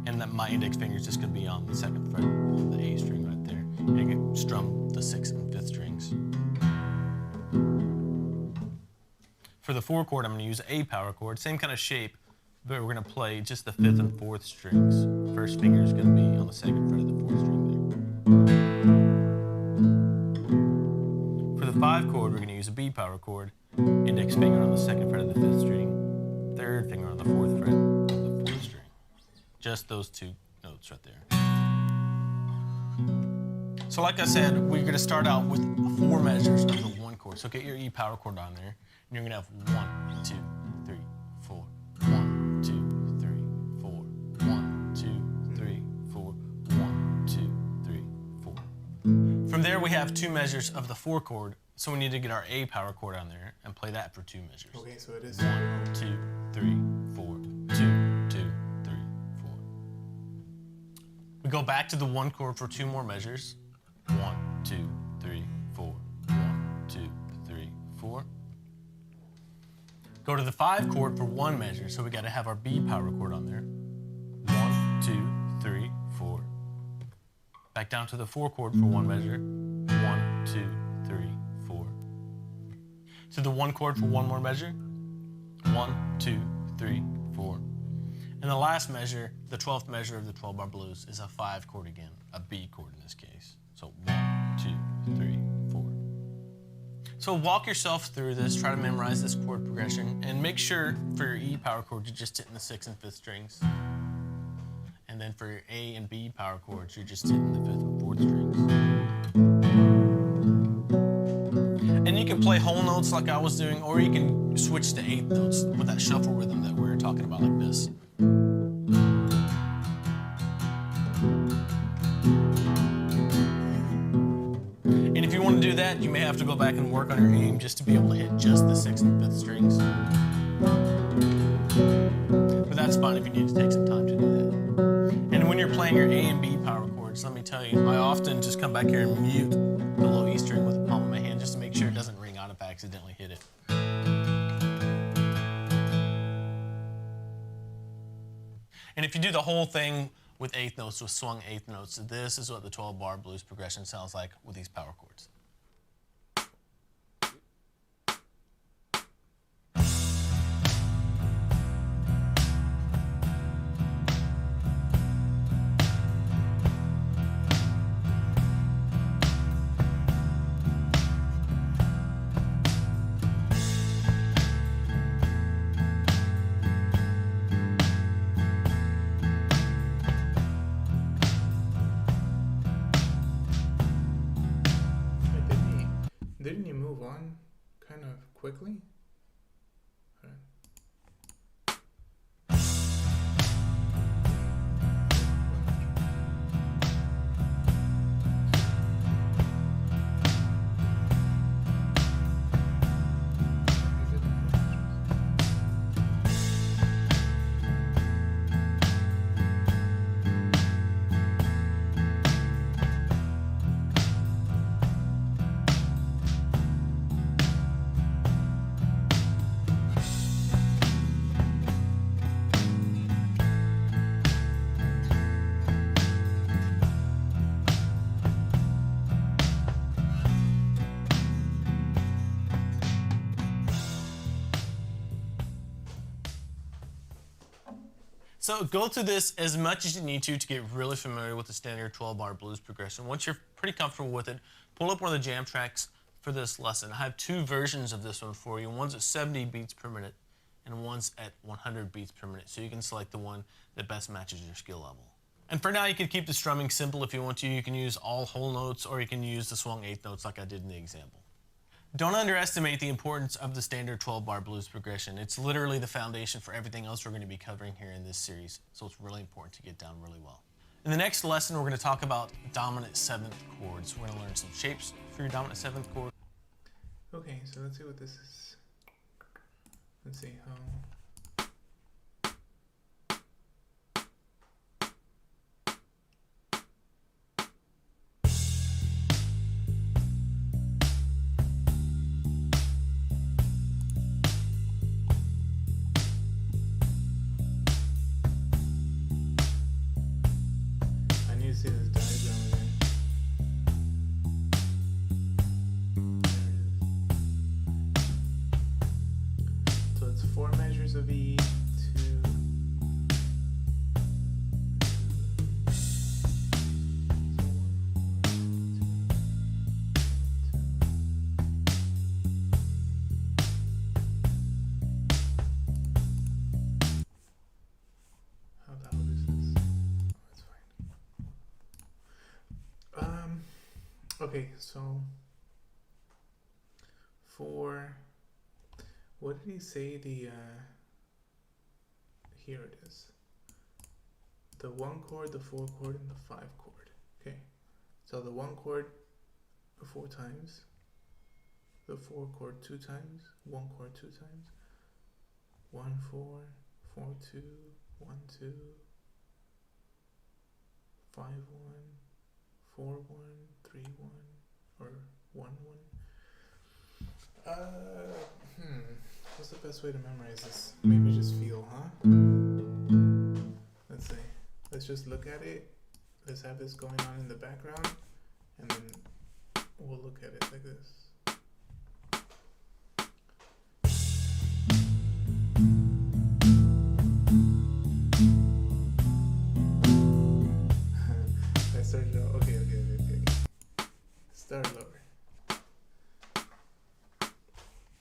and then my index finger is just going to be on the 2nd fret of the A string right there. And you can strum the 6th and 5th strings. For the 4 chord, I'm going to use A power chord, same kind of shape, but we're going to play just the 5th and 4th strings. First finger is going to be on the 2nd fret of the 4th string there. For the 5 chord, we're going to use a B power chord, index finger on the 2nd fret of the 5th string, 3rd finger on the 4th fret of the 4th string. Just those 2 notes right there. So like I said, we're gonna start out with 4 measures of the 1 chord. So get your E power chord on there, and you're gonna have 1, 2, 3, 4, 1, 2, 3, 4, 1, 2, 3, 4, 1, 2, 3, 4. From there, we have 2 measures of the 4 chord, so we need to get our A power chord on there and play that for 2 measures. Okay, so it is 1, 2, 3, 4, 2, 2, 3, 4. We go back to the 1 chord for 2 more measures. 1, 2, 3, 4, 1, 2, 3, 4. Go to the 5 chord for 1 measure, so we got to have our B power chord on there. 1, 2, 3, 4. Back down to the 4 chord for 1 measure. 1, 2, 3, 4. To the 1 chord for 1 more measure. 1, 2, 3, 4. And the last measure, the 12th measure of the 12-bar blues, is a 5 chord again, a B chord in this case. So 1, 2, 3, 4. So walk yourself through this, try to memorize this chord progression, and make sure for your E power chord, you're just hitting the 6th and 5th strings. And then for your A and B power chords, you're just hitting the 5th and 4th strings. And you can play whole notes like I was doing, or you can switch to 8th notes with that shuffle rhythm that we were talking about like this. And if you want to do that, you may have to go back and work on your aim just to be able to hit just the 6th and 5th strings. But that's fine if you need to take some time to do that. And when you're playing your A and B power chords, let me tell you, I often just come back here and mute the low E string with the palm of my hand just to make sure it doesn't ring out if I accidentally hit it. And if you do the whole thing with 8th notes, with swung 8th notes, this is what the 12-bar blues progression sounds like with these power chords. Didn't you move on kind of quickly? So go through this as much as you need to get really familiar with the standard 12-bar blues progression. Once you're pretty comfortable with it, pull up one of the jam tracks for this lesson. I have 2 versions of this one for you. One's at 70 beats per minute and one's at 100 beats per minute. So you can select the one that best matches your skill level. And for now, you can keep the strumming simple if you want to. You can use all whole notes or you can use the swung 8th notes like I did in the example. Don't underestimate the importance of the standard 12-bar blues progression. It's literally the foundation for everything else we're going to be covering here in this series, so it's really important to get down really well. In the next lesson, we're going to talk about dominant 7th chords. We're going to learn some shapes for your dominant 7th chord. Okay, so let's see what this is. Let's see how... See this diagram again. So it's 4 measures of E, 2. How loud is this? Oh, that's fine. Okay, so for what did he say the here it is. The 1 chord, the 4 chord, and the 5 chord. Okay. So the 1 chord 4 times, the 4 chord 2 times, 1 chord 2 times, 1 4, 4 2, 1 2, 5 1, 4 1, 3 1, or 1 1. What's the best way to memorize this? Maybe just feel, huh? Let's see. Let's just look at it. Let's have this going on in the background, and then we'll look at it like this. I started out. Okay. Start lower.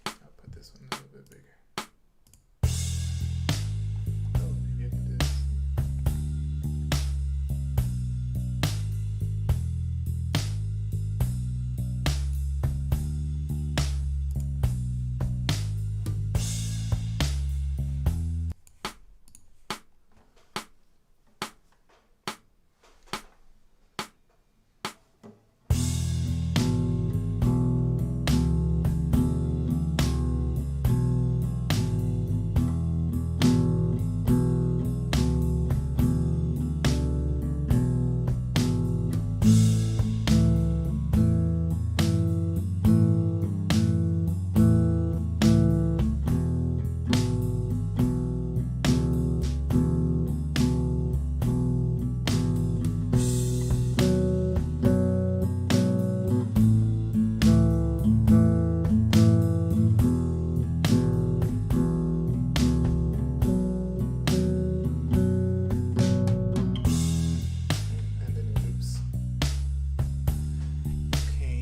I'll put this one a little bit bigger. Oh, maybe I can do this. And then it loops. Okay.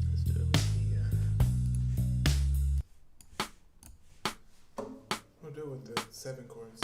Let's do it with the we'll do it with the 7 chords.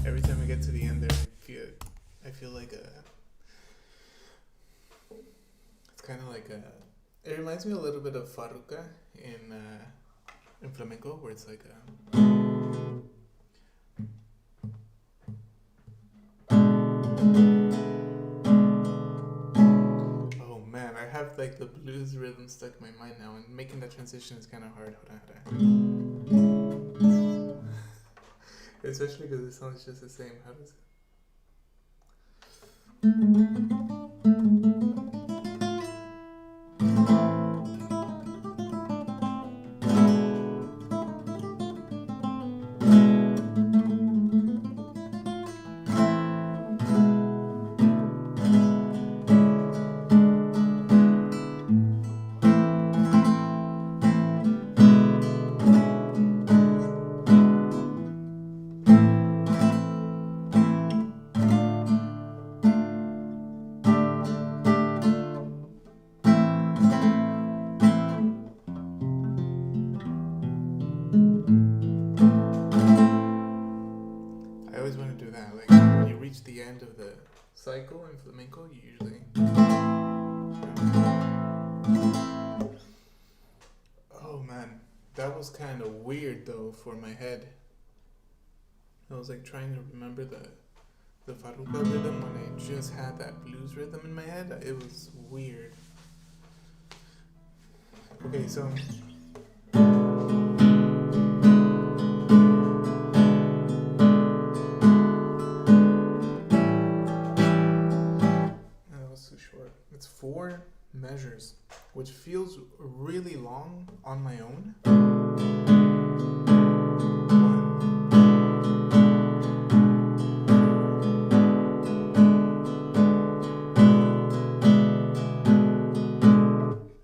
Every time I get to the end there, I feel like it's kind of like it reminds me a little bit of farruca in flamenco, where it's like oh man, I have like the blues rhythm stuck in my mind now, and making that transition is kind of hard. Hold on. Especially because it sounds just the same. How does it? I always want to do that. Like when you reach the end of the cycle in flamenco, you usually. Oh man, that was kind of weird though for my head. I was like trying to remember the farruca rhythm when I just had that blues rhythm in my head. It was weird. Okay, so. That was too short. It's 4 measures, which feels really long on my own.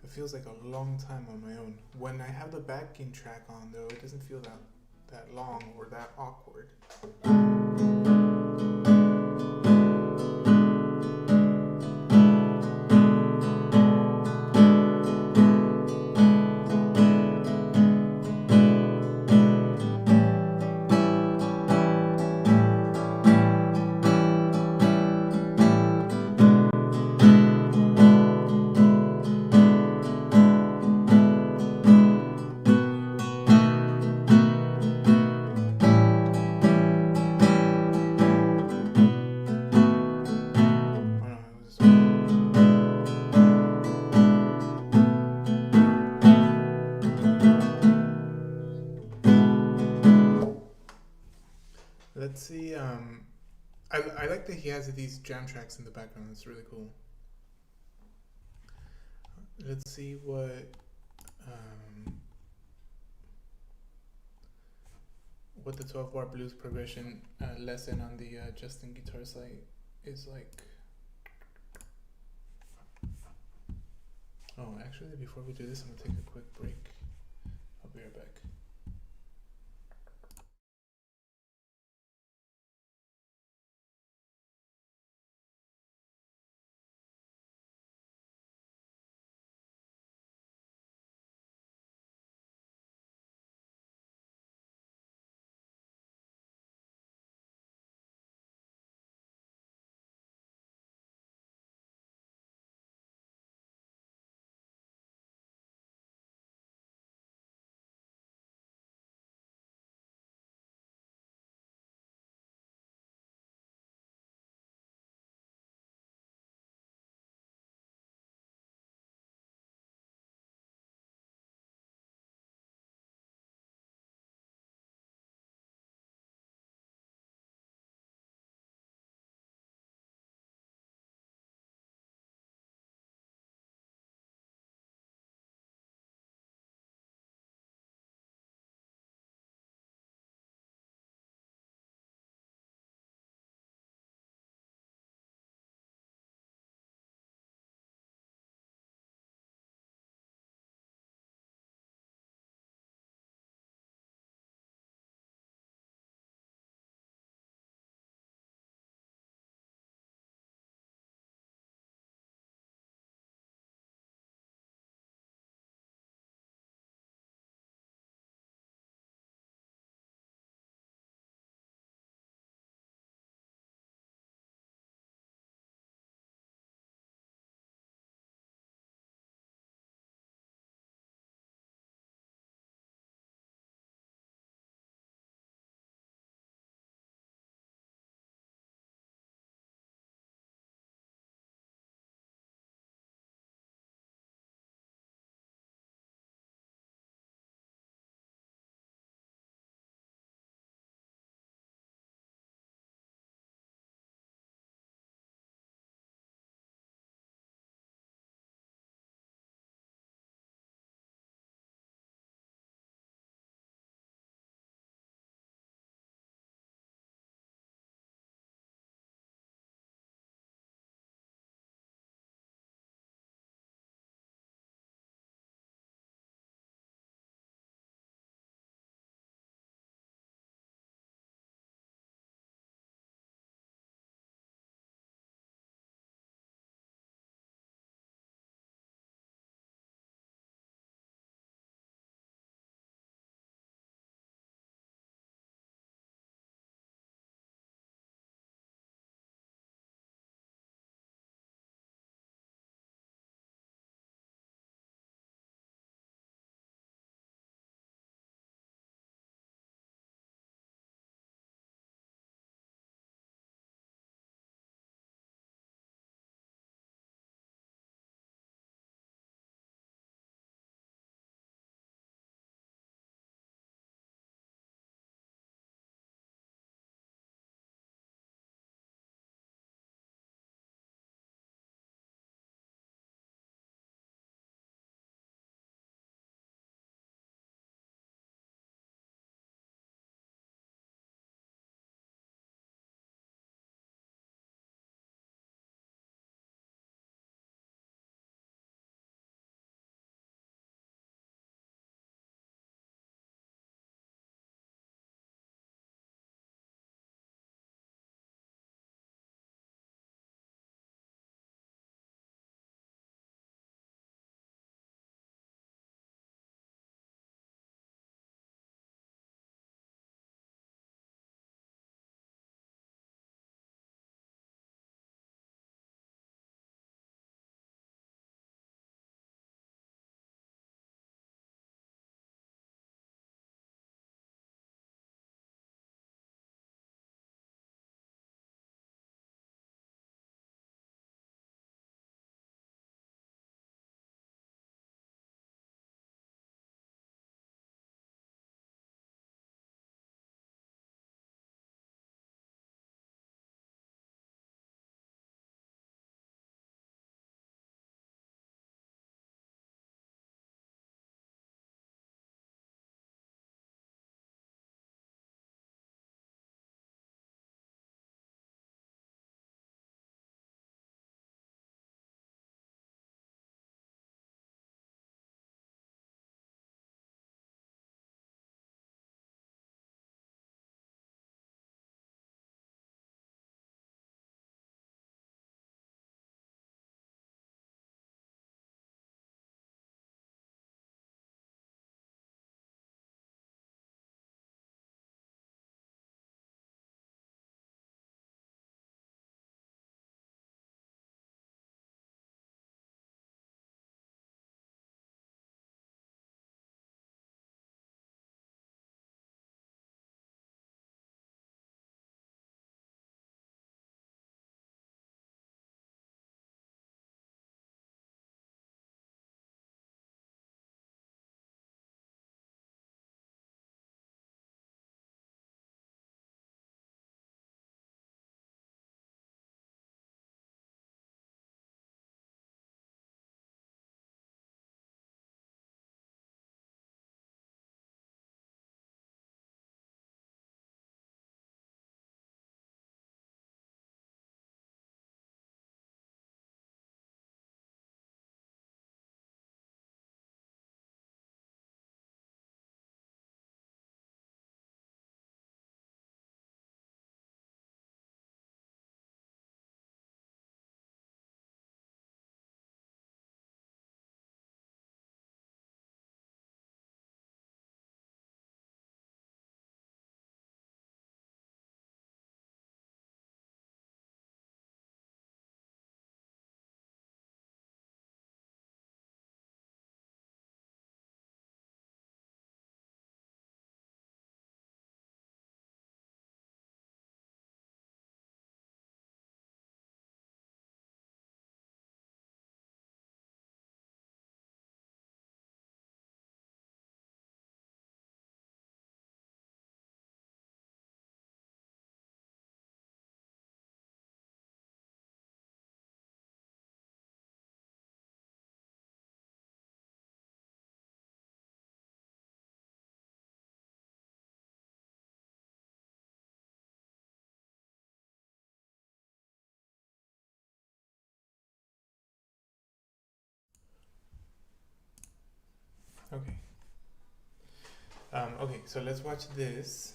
It feels like a long time on my own. When I have the backing track on, though, it doesn't feel that long or that awkward. Oh no, it was just. Let's see. I like that he has these jam tracks in the background. It's really cool. Let's see what the 12-bar blues progression lesson on the Justin guitar site is like. Oh, actually, before we do this, I'm gonna take a quick break. I'll be right back. Okay. Okay, so let's watch this.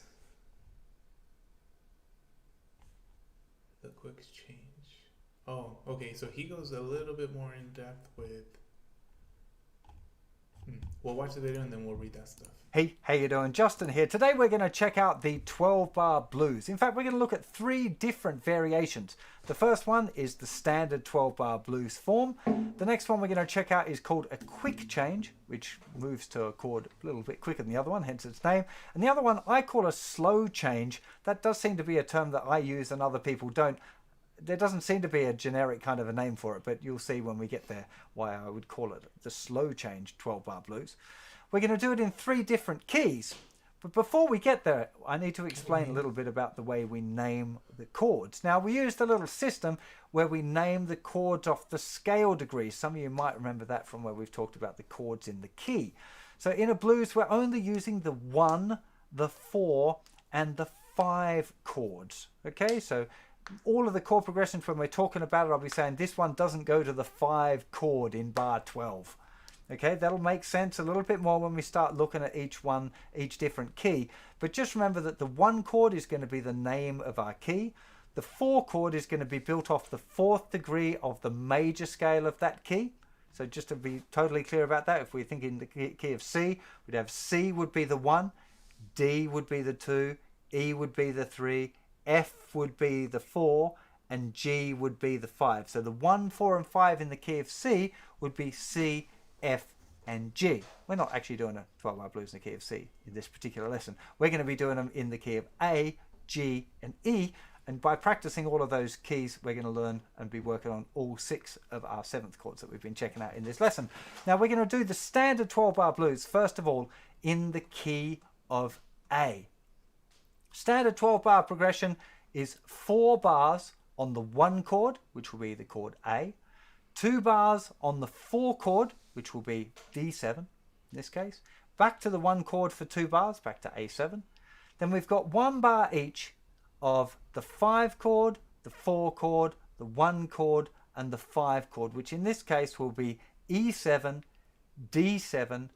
The quick change. Oh, okay, so he goes a little bit more in depth with. We'll watch the video and then we'll read that stuff. Hey, how you doing? Justin here. Today we're going to check out the 12-bar blues. In fact, we're going to look at 3 different variations. The first one is the standard 12-bar blues form. The next one we're going to check out is called a quick change, which moves to a chord a little bit quicker than the other one, hence its name. And the other one I call a slow change. That does seem to be a term that I use and other people don't. There doesn't seem to be a generic kind of a name for it, but you'll see when we get there why I would call it the slow change 12-bar blues. We're going to do it in 3 different keys. But before we get there, I need to explain a little bit about the way we name the chords. Now, we used a little system where we name the chords off the scale degrees. Some of you might remember that from where we've talked about the chords in the key. So in a blues, we're only using the 1, the 4, and the 5 chords. Okay, so all of the chord progressions when we're talking about it, I'll be saying this one doesn't go to the 5 chord in bar 12. Okay, that'll make sense a little bit more when we start looking at each different key. But just remember that the 1 chord is going to be the name of our key. The 4 chord is going to be built off the 4th degree of the major scale of that key. So just to be totally clear about that, if we're thinking the key of C, we'd have C would be the 1, D would be the 2, E would be the 3, F would be the 4, and G would be the 5. So the 1, 4, and 5 in the key of C would be C, F, and G. We're not actually doing a 12-bar blues in the key of C in this particular lesson. We're going to be doing them in the key of A, G, and E. And by practicing all of those keys, we're going to learn and be working on all 6 of our 7th chords that we've been checking out in this lesson. Now we're going to do the standard 12-bar blues, first of all, in the key of A. Standard 12-bar progression is 4 bars on the 1 chord, which will be the chord A, 2 bars on the 4 chord, which will be D7 in this case, back to the 1 chord for 2 bars, back to A7. Then we've got 1 bar each of the 5 chord, the 4 chord, the 1 chord, and the 5 chord, which in this case will be E7, D7,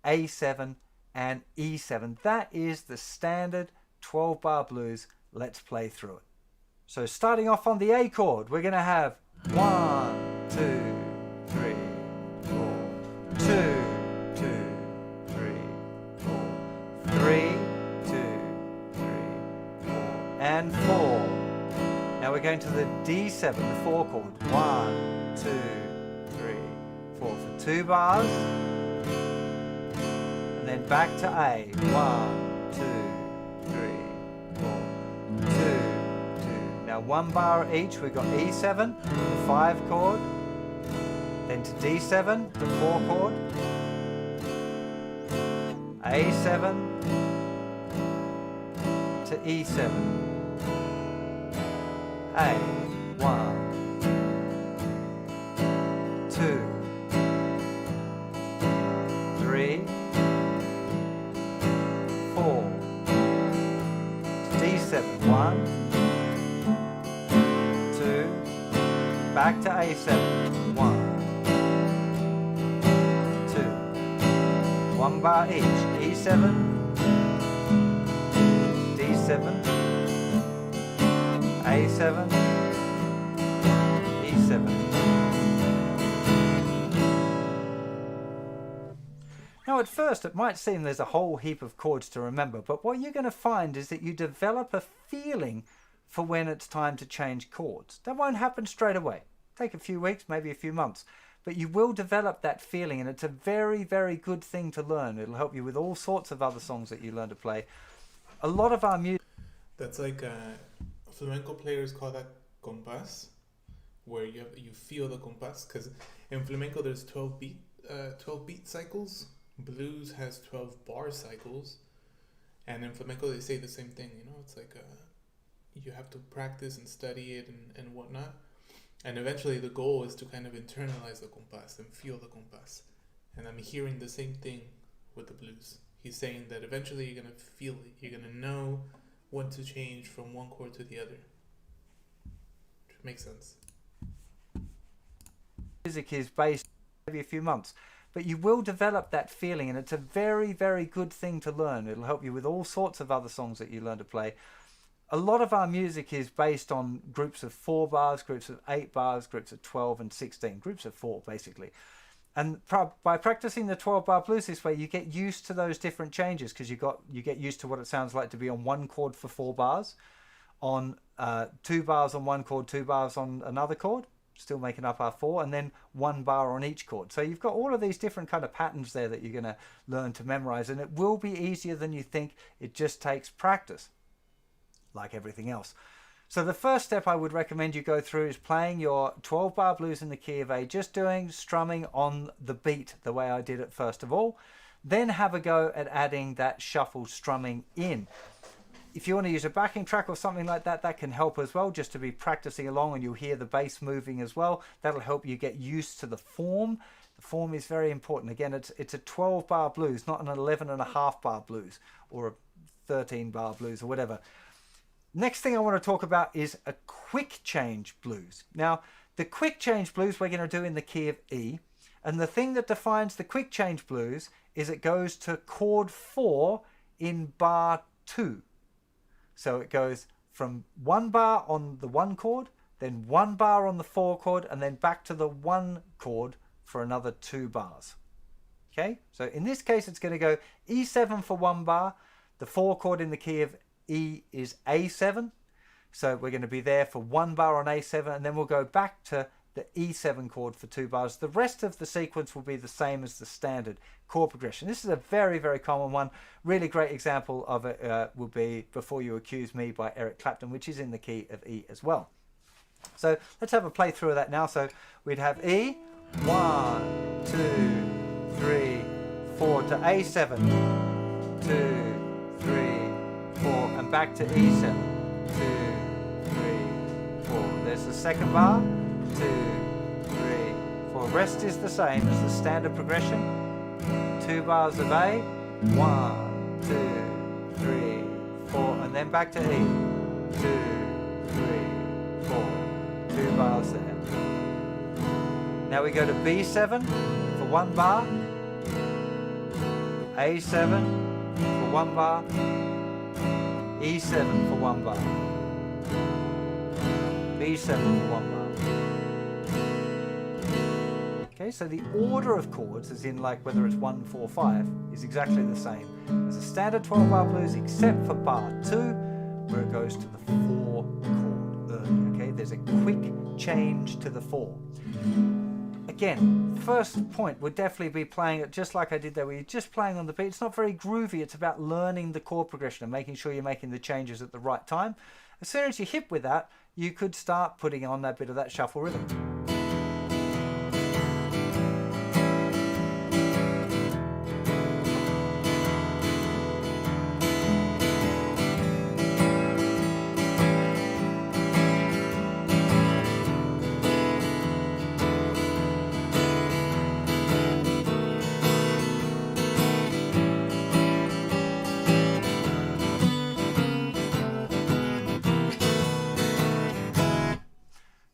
A7, and E7. That is the standard 12-bar blues. Let's play through it. So starting off on the A chord, we're going to have 1, 2, 3, 4, 2, 2, 3, 4, 3, 2, 3, 4, and 4. Now we're going to the D7, the 4 chord. 1, 2, 3, 4 for 2 bars. And then back to A. 1, 2, 3, 4, 2, 2. Now 1 bar each. We've got E7, the 5 chord. Then to D7, the 4 chord. A7 to E7. A, 1, 2, 3, 4. D7, 1, 2, back to A7, 1, 2, 1 bar each, E7, D7, A7, E7. Now at first it might seem there's a whole heap of chords to remember, but what you're going to find is that you develop a feeling for when it's time to change chords. That won't happen straight away. Take a few weeks, maybe a few months, but you will develop that feeling, and it's a very, very good thing to learn. It'll help you with all sorts of other songs that you learn to play. A lot of our music... That's like flamenco players call that compás, where you feel the compás, because in flamenco there's 12 beat cycles. Blues has 12 bar cycles, and in flamenco they say the same thing. You know, it's like you have to practice and study it and whatnot, and eventually the goal is to kind of internalize the compás and feel the compás. And I'm hearing the same thing with the blues. He's saying that eventually you're gonna feel it. You're gonna know when to change from one chord to the other. Which makes sense. Music is based maybe a few months. but you will develop that feeling, and it's a very, very good thing to learn. It'll help you with all sorts of other songs that you learn to play. A lot of our music is based on groups of 4 bars, groups of 8 bars, groups of 12 and 16, groups of 4 basically. And by practicing the 12-bar blues this way, you get used to those different changes, because you get used to what it sounds like to be on 1 chord for 4 bars, on 2 bars on 1 chord, 2 bars on another chord, still making up our 4, and then 1 bar on each chord. So you've got all of these different kind of patterns there that you're going to learn to memorize, and it will be easier than you think. It just takes practice, like everything else. So the first step I would recommend you go through is playing your 12-bar blues in the key of A, just doing strumming on the beat the way I did it first of all. Then have a go at adding that shuffle strumming in. If you want to use a backing track or something like that, that can help as well, just to be practicing along, and you'll hear the bass moving as well. That'll help you get used to the form. The form is very important. Again, it's a 12-bar blues, not an 11.5-bar blues or a 13-bar blues or whatever. Next thing I want to talk about is a quick change blues. Now, the quick change blues we're going to do in the key of E, and the thing that defines the quick change blues is it goes to chord 4 in bar 2. So it goes from 1 bar on the 1 chord, then 1 bar on the 4 chord, and then back to the 1 chord for another 2 bars. Okay, so in this case it's going to go E7 for 1 bar, the 4 chord in the key of E is A7, so we're going to be there for 1 bar on A7, and then we'll go back to the E7 chord for 2 bars. The rest of the sequence will be the same as the standard chord progression. This is a very, very common one. Really great example of it will be Before You Accuse Me by Eric Clapton, which is in the key of E as well. So let's have a play through of that now. So we'd have E, 1, 2, 3, 4 to A7, 2, 3, 4, and back to E7, 2, 3, 4. There's the second bar, 2, 3, 4. Rest is the same as the standard progression. 2 bars of A, 1, 2, 3, 4, and then back to E, 2, 3, 4. 2 bars there. Now we go to B7 for 1 bar, A7 for 1 bar, E7 for 1 bar, B7 for 1 bar. Okay, so the order of chords, as in like whether it's 1, 4, 5, is exactly the same as a standard 12-bar blues, except for bar 2, where it goes to the 4 chord early. Okay, there's a quick change to the 4. Again, first point would definitely be playing it just like I did there, where you're just playing on the beat. It's not very groovy. It's about learning the chord progression and making sure you're making the changes at the right time. As soon as you hit with that, you could start putting on that bit of that shuffle rhythm.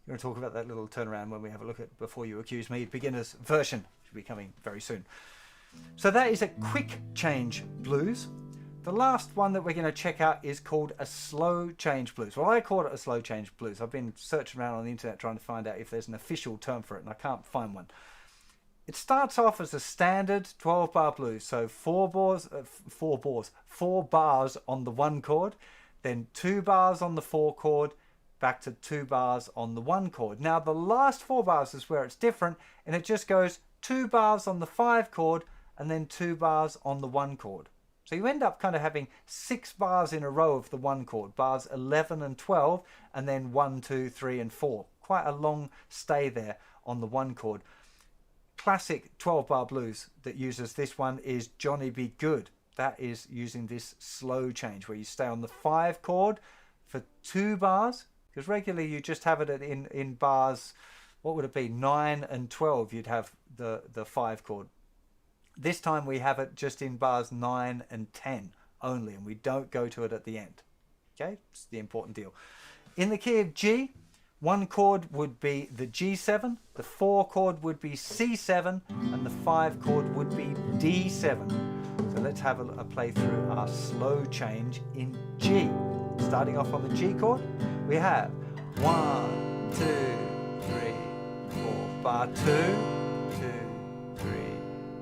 We're going to talk about that little turnaround when we have a look at Before You Accuse Me, beginner's version, should be coming very soon. So that is a quick change blues. The last one that we're going to check out is called a slow change blues. Well, I call it a slow change blues. I've been searching around on the internet trying to find out if there's an official term for it, and I can't find one. It starts off as a standard 12-bar blues, so 4 bars on the 1 chord, then 2 bars on the 4 chord, back to 2 bars on the 1 chord. Now the last 4 bars is where it's different, and it just goes 2 bars on the 5 chord and then 2 bars on the 1 chord. So you end up kind of having 6 bars in a row of the 1 chord, bars 11 and 12, and then 1, 2, 3, and 4. Quite a long stay there on the 1 chord. Classic 12-bar blues that uses this one is Johnny Be Good. That is using this slow change where you stay on the 5 chord for 2 bars, because regularly you just have it in bars, what would it be, 9 and 12, you'd have the 5 chord. This time we have it just in bars 9 and 10 only, and we don't go to it at the end. Okay, it's the important deal. In the key of G, 1 chord would be the G7, the 4 chord would be C7, and the 5 chord would be D7. So let's have a play through our slow change in G. Starting off on the G chord, we have 1, 2, 3, 4, bar 2, 2, 3,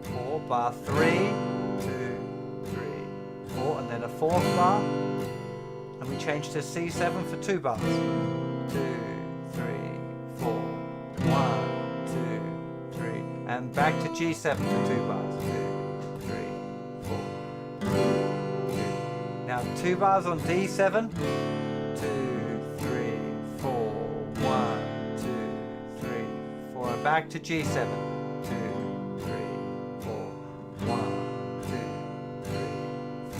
4, bar 3, 2, 3, 4, and then a 4th bar, and we change to C7 for 2 bars. 2, 3, 4, 1, 2, 3, and back to G7 for 2 bars. 2, 3, 4, 2. Now 2 bars on D7. 2, 3, 4, 1, 2, 3, 4, and back to G7. 2, 3, 4, 1, 2, 3,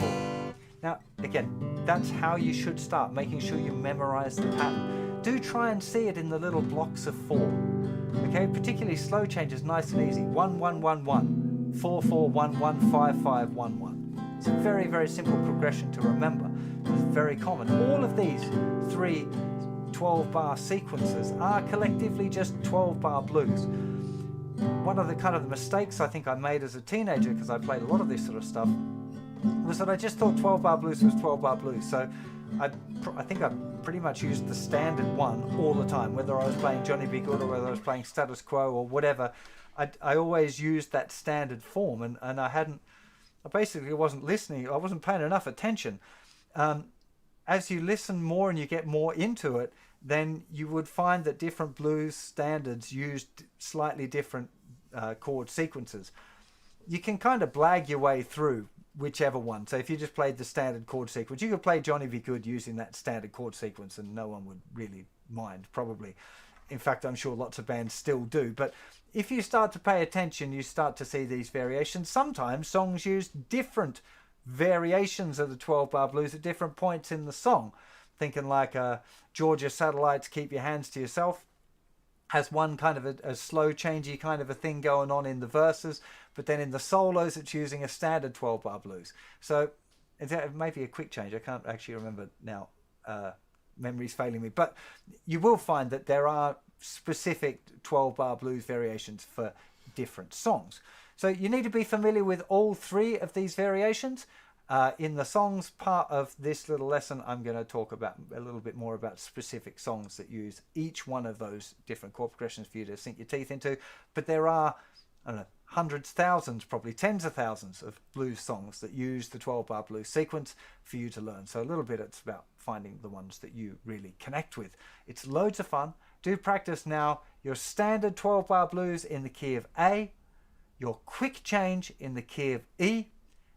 4. Now again, that's how you should start, making sure you memorize the pattern. Do try and see it in the little blocks of 4. Okay, particularly slow changes, nice and easy. 1, 1, 1, 1, 4, 4, 1, 1, 5, 5, 1, 1. It's a very, very simple progression to remember. It's very common. All of these 3 12-bar sequences are collectively just 12-bar blues. One of the kind of the mistakes I think I made as a teenager, because I played a lot of this sort of stuff, was that I just thought 12-bar blues was 12-bar blues. So I think I pretty much used the standard one all the time, whether I was playing Johnny B. Good or whether I was playing Status Quo or whatever. I always used that standard form, and I basically wasn't listening. I wasn't paying enough attention. As you listen more and you get more into it, then you would find that different blues standards used slightly different chord sequences. You can kind of blag your way through whichever one. So if you just played the standard chord sequence, you could play Johnny B. Good using that standard chord sequence and no one would really mind, probably. In fact, I'm sure lots of bands still do. But if you start to pay attention, you start to see these variations. Sometimes songs use different variations of the 12-bar blues at different points in the song. Thinking like Georgia Satellites, Keep Your Hands to Yourself has one kind of a slow changey kind of a thing going on in the verses, but then in the solos it's using a standard 12-bar blues. So it may be a quick change. I can't actually remember now. Memory's failing me. But you will find that there are specific 12-bar blues variations for different songs. So you need to be familiar with all 3 of these variations. In the songs part of this little lesson, I'm going to talk about a little bit more about specific songs that use each one of those different chord progressions for you to sink your teeth into. But there are, I don't know, hundreds, thousands, probably tens of thousands of blues songs that use the 12-bar blues sequence for you to learn. So a little bit it's about finding the ones that you really connect with. It's loads of fun. Do practice now your standard 12-bar blues in the key of A, your quick change in the key of E,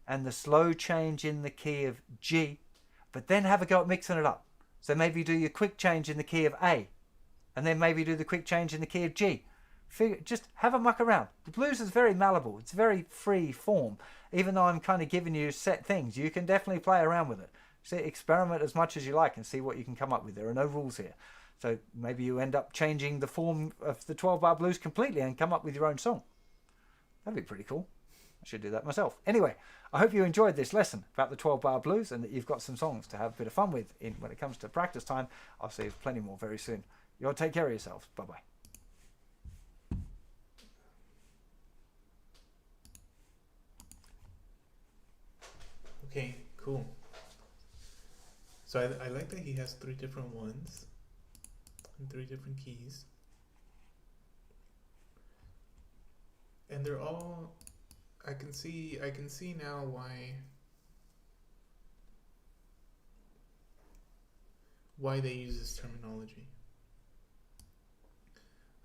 and the slow change in the key of G, but then have a go at mixing it up. So maybe do your quick change in the key of A, and then maybe do the quick change in the key of G. Just have a muck around. The blues is very malleable. It's very free form. Even though I'm kind of giving you set things, you can definitely play around with it. So experiment as much as you like and see what you can come up with. There are no rules here. So maybe you end up changing the form of the 12-bar blues completely and come up with your own song. That'd be pretty cool. I should do that myself. Anyway, I hope you enjoyed this lesson about the 12-bar blues and that you've got some songs to have a bit of fun with when it comes to practice time. I'll see you plenty more very soon. You all take care of yourselves. Bye-bye. Okay, cool. So I like that he has 3 different ones and 3 different keys. And they're all, I can see now why they use this terminology.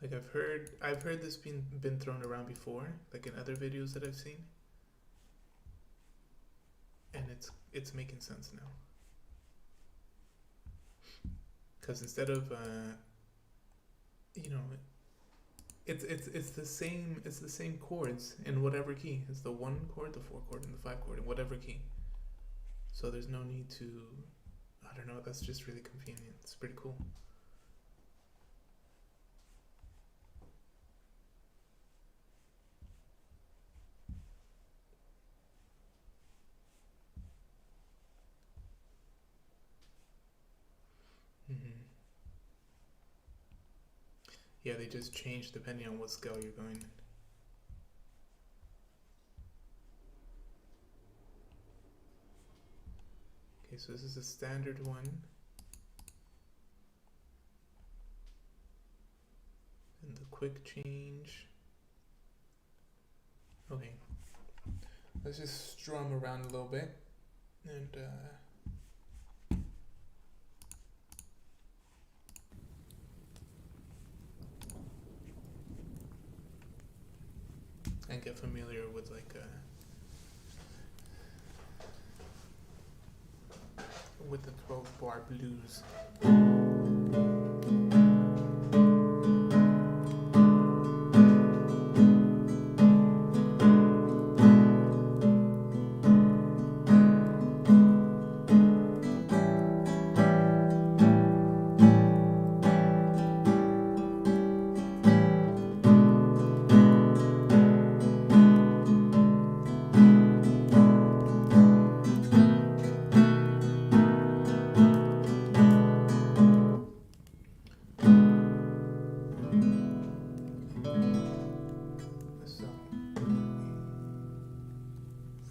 Like I've heard this been thrown around before, like in other videos that I've seen. And it's making sense now. Because instead of it's the same chords in whatever key. It's the 1 chord, the 4 chord, and the 5 chord in whatever key. So there's no need to, I don't know, that's just really convenient. It's pretty cool. Yeah, they just change depending on what scale you're going in. Okay, so this is a standard one. And the quick change. Okay. Let's just strum around a little bit. And get familiar with like with the 12-bar blues. So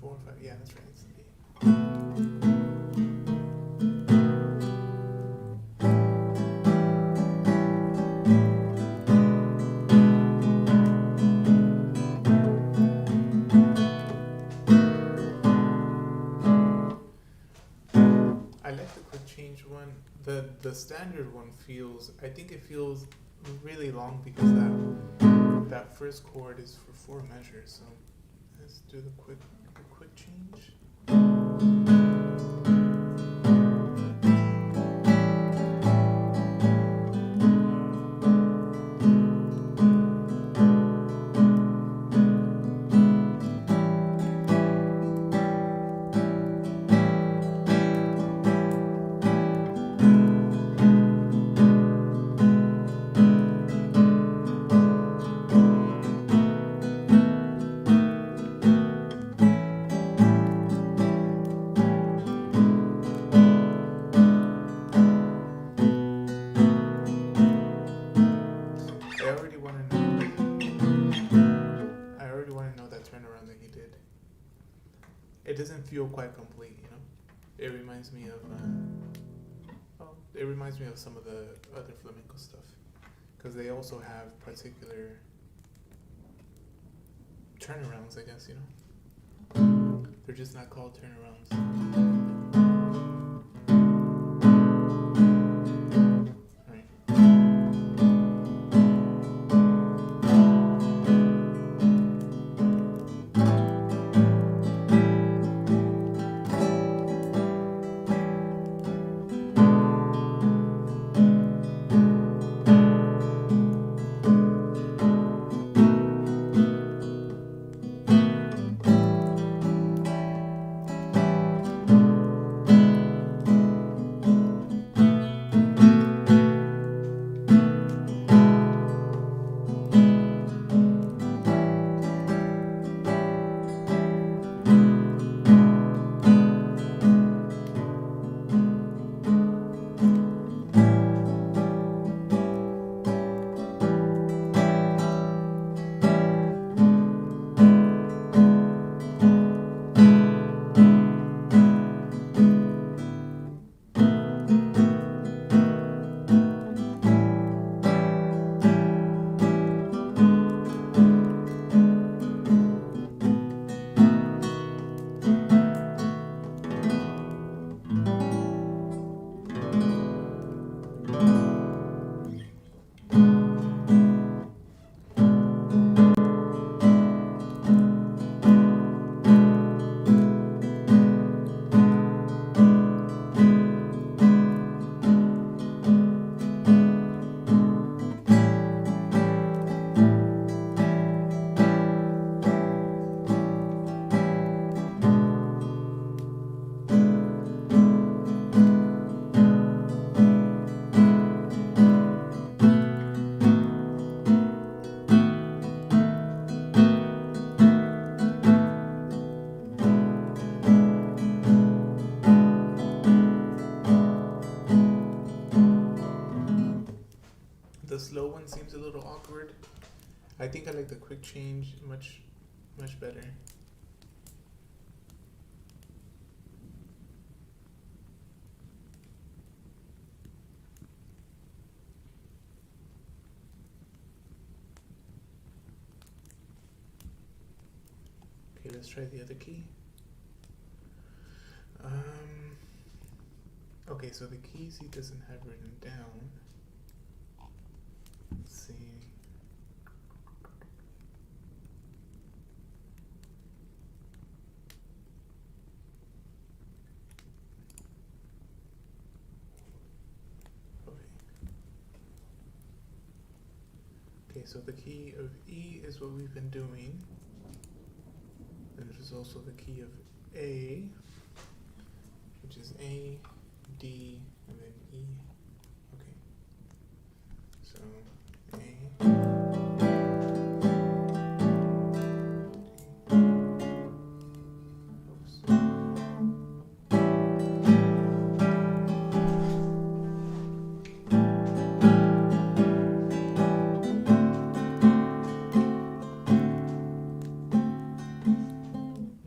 4, 5, yeah, that's right. It's the B. I like the quick change one. The standard one feels, I think it feels really long because that first chord is for 4 measures. So let's do the quick change. I already want to know that turnaround that he did. It doesn't feel quite complete, you know. It reminds me of some of the other flamenco stuff, because they also have particular turnarounds, I guess, you know. They're just not called turnarounds. the slow one seems a little awkward. I think I like the quick change much better. Okay, let's try the other key. Okay, so the keys he doesn't have written down. Let's see. Okay, so the key of E is what we've been doing. Then there's also the key of A, which is A, D, and then E. Okay. So A.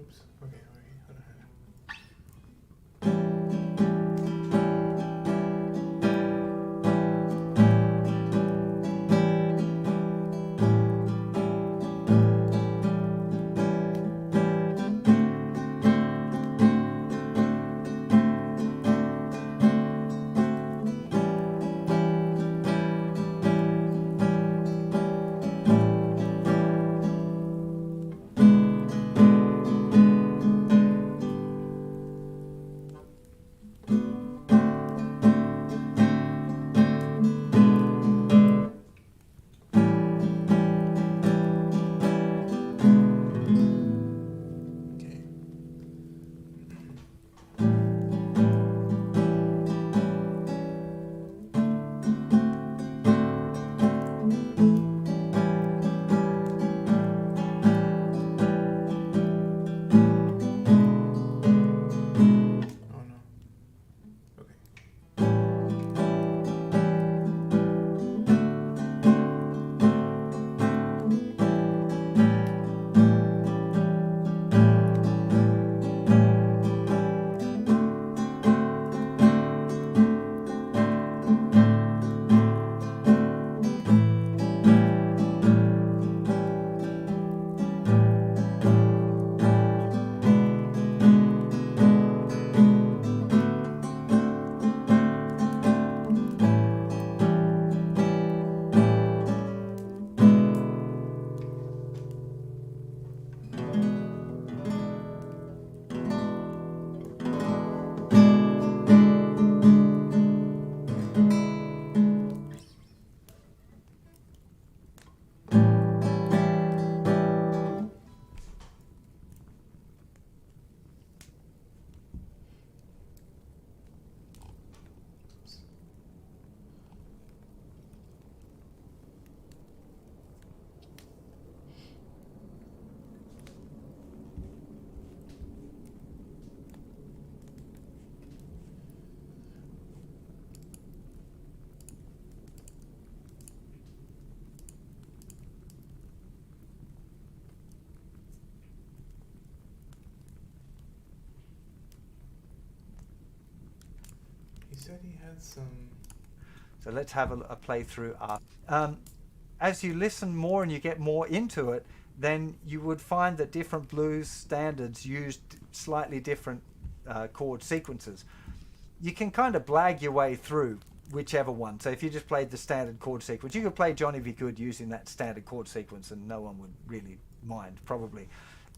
Oops. Okay, hold on. Okay. Oh no. Okay. He said he had some. So let's have a playthrough up. As you listen more and you get more into it, then you would find that different blues standards used slightly different chord sequences. You can kind of blag your way through whichever one. So if you just played the standard chord sequence, you could play Johnny Be Good using that standard chord sequence and no one would really mind, probably.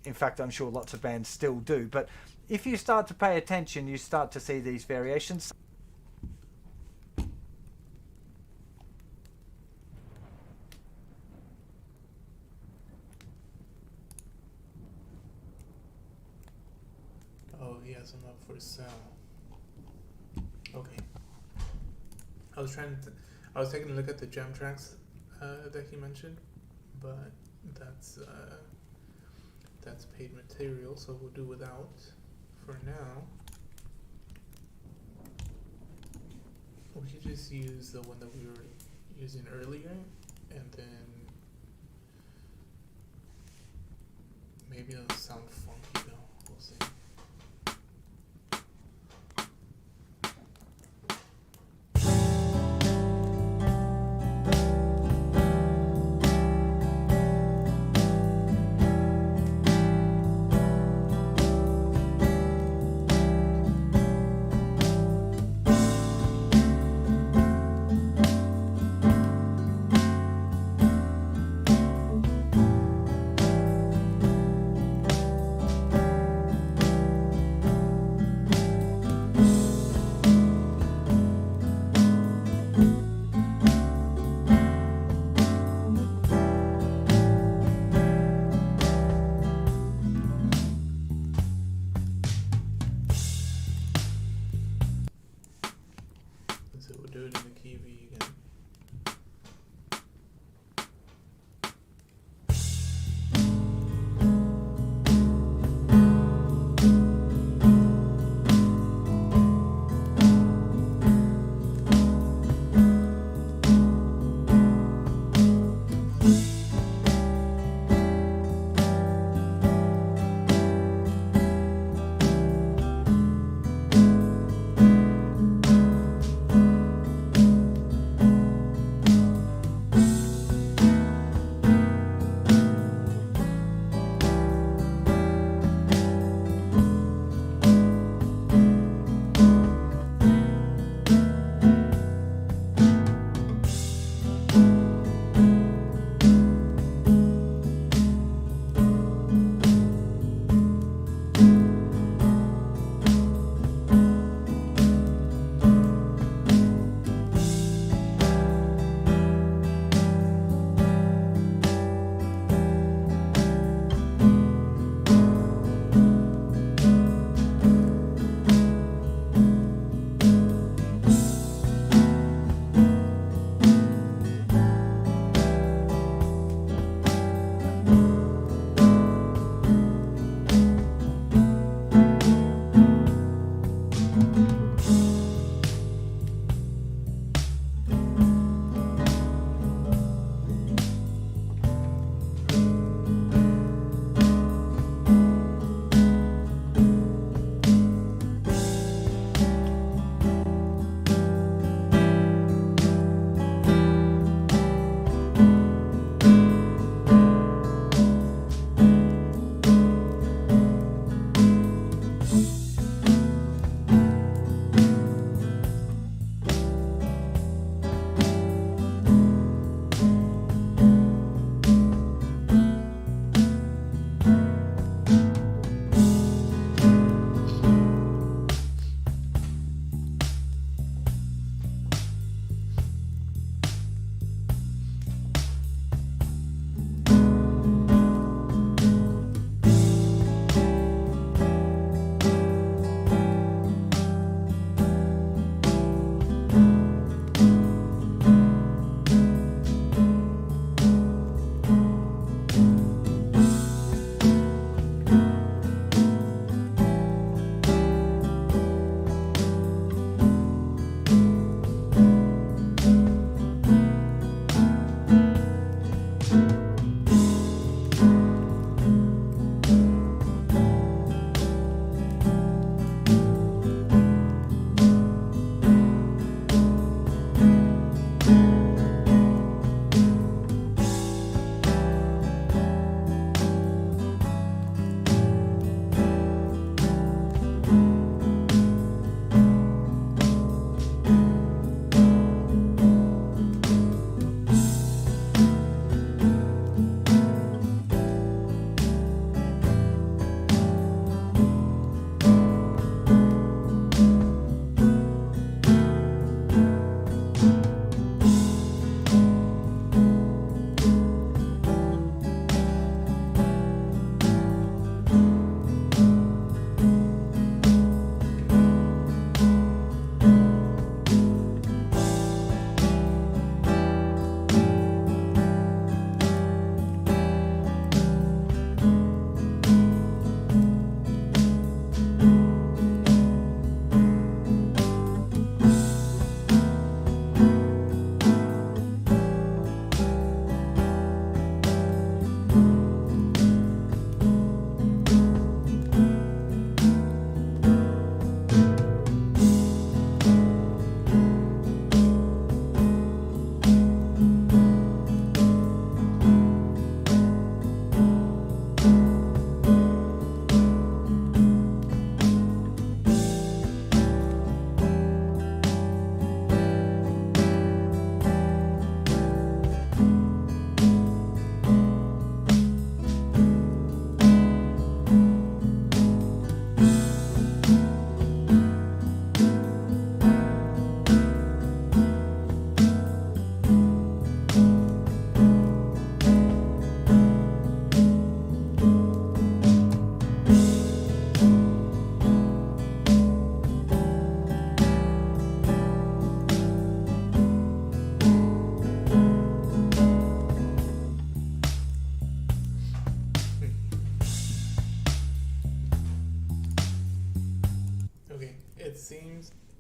In fact, I'm sure lots of bands still do. But if you start to pay attention, you start to see these variations. Oh, he has them up for sale. Okay. I was taking a look at the gem tracks that he mentioned, but that's paid material, so we'll do without for now. We could just use the one that we were, using earlier, and then maybe it'll sound funky though. We'll see. So we'll do it in the key V again.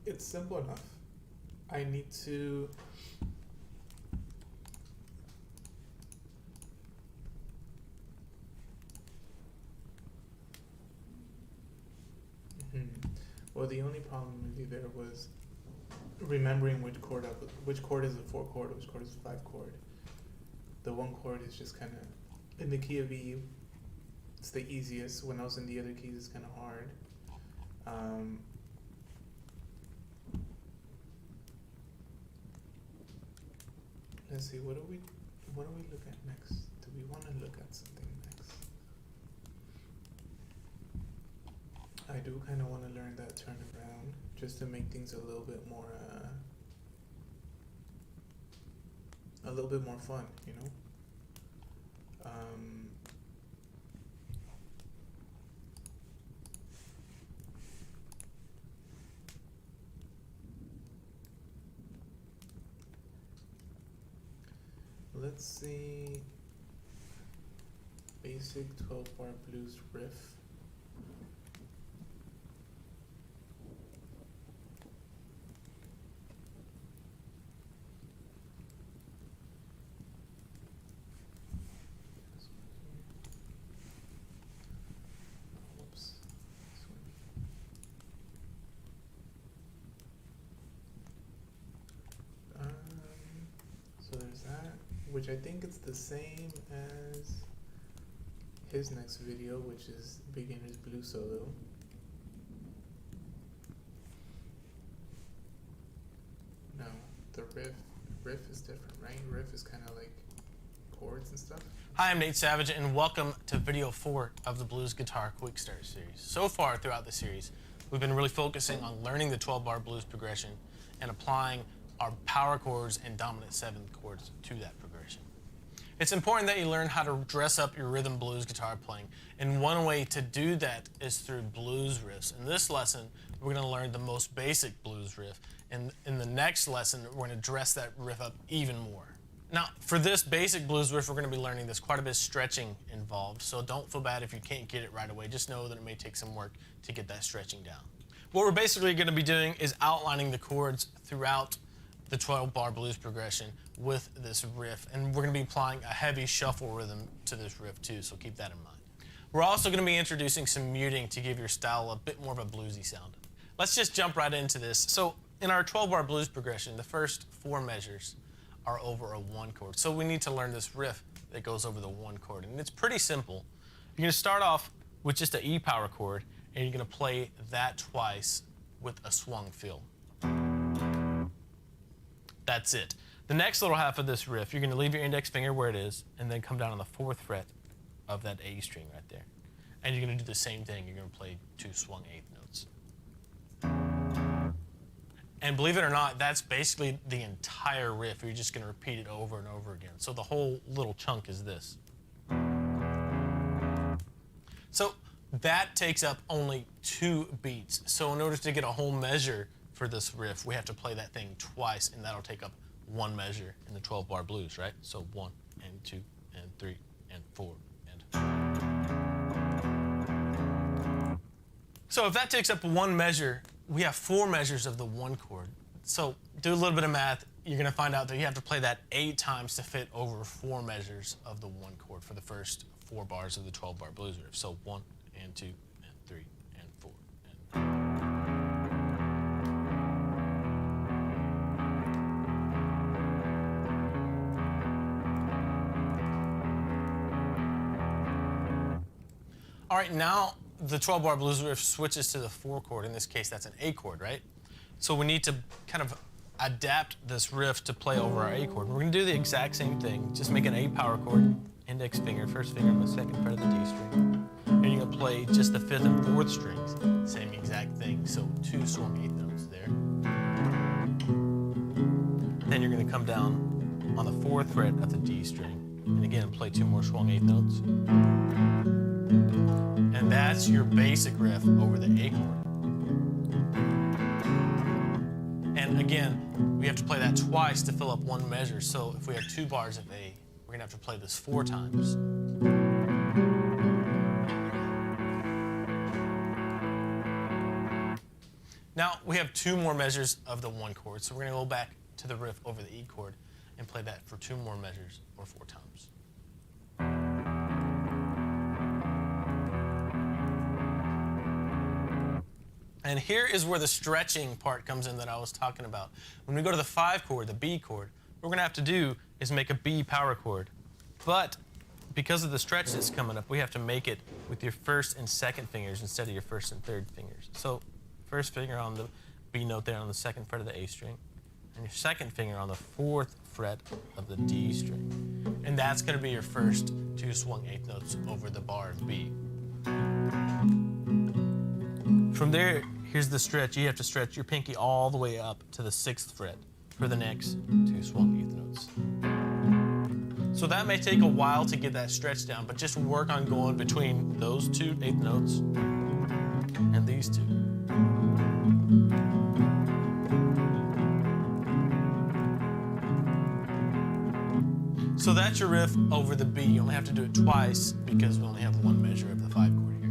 it's simple enough. I need to Well, the only problem really there was remembering which chord is a 4 chord, which chord is a 5 chord. The 1 chord is just kind of in the key of E. It's the easiest. When else in the other keys, it's kind of hard. Let's see. What do we look at next? Do we want to look at something next? I do kind of want to learn that turnaround just to make things a little bit more fun, you know. Let's see. Basic 12-bar blues riff. Whoops. This one. So there's that, which I think it's the same as his next video, which is Beginner's Blues Solo. No, the riff is different, right? Riff is kind of like chords and stuff. Hi, I'm Nate Savage, and welcome to video 4 of the Blues Guitar Quick Start series. So far throughout the series, we've been really focusing on learning the 12-bar blues progression and applying our power chords and dominant 7th chords to that progression. It's important that you learn how to dress up your rhythm blues guitar playing, and one way to do that is through blues riffs. In this lesson, we're going to learn the most basic blues riff, and in the next lesson, we're going to dress that riff up even more. Now, for this basic blues riff we're going to be learning, there's quite a bit of stretching involved, so don't feel bad if you can't get it right away. Just know that it may take some work to get that stretching down. What we're basically going to be doing is outlining the chords throughout the 12-bar blues progression with this riff, and we're going to be applying a heavy shuffle rhythm to this riff too, so keep that in mind. We're also going to be introducing some muting to give your style a bit more of a bluesy sound. Let's just jump right into this. So in our 12-bar blues progression, the first 4 measures are over a 1 chord. So we need to learn this riff that goes over the 1 chord, and it's pretty simple. You're going to start off with just an E power chord, and you're going to play that twice with a swung fill. That's it. The next little half of this riff, you're going to leave your index finger where it is and then come down on the 4th fret of that A string right there. And you're going to do the same thing. You're going to play 2 swung 8th notes. And believe it or not, that's basically the entire riff. You're just going to repeat it over and over again. So the whole little chunk is this. So that takes up only 2 beats. So in order to get a whole measure for this riff, we have to play that thing twice, and that'll take up 1 measure in the 12-bar blues, right? So 1 and 2 and 3 and 4 and... So if that takes up 1 measure, we have 4 measures of the 1 chord. So do a little bit of math. You're going to find out that you have to play that 8 times to fit over 4 measures of the 1 chord for the first 4 bars of the 12-bar blues riff. So 1 and 2 and 3 and 4 and... All right, now the 12-bar blues riff switches to the 4 chord. In this case, that's an A chord, right? So we need to kind of adapt this riff to play over our A chord. We're going to do the exact same thing. Just make an A power chord, index finger, first finger on the 2nd fret of the D string. And you're going to play just the 5th and 4th strings. Same exact thing. So 2 swung 8th notes there. Then you're going to come down on the 4th fret of the D string. And again, play 2 more swung 8th notes. And that's your basic riff over the A chord. And again, we have to play that twice to fill up 1 measure. So if we have 2 bars of A, we're gonna have to play this 4 times. Now we have 2 more measures of the 1 chord, so we're going to go back to the riff over the E chord and play that for 2 more measures, or 4 times. And here is where the stretching part comes in that I was talking about. When we go to the 5 chord, the B chord, what we're going to have to do is make a B power chord. But because of the stretch that's coming up, we have to make it with your 1st and 2nd fingers instead of your 1st and 3rd fingers. So 1st finger on the B note there on the 2nd fret of the A string, and your 2nd finger on the 4th fret of the D string. And that's going to be your first 2 swung 8th notes over the bar of B. From there, here's the stretch. You have to stretch your pinky all the way up to the 6th fret for the next 2 swung 8th notes. So that may take a while to get that stretch down, but just work on going between those 2 8th notes and these 2. So that's your riff over the B. You only have to do it twice because we only have 1 measure of the 5 chord here.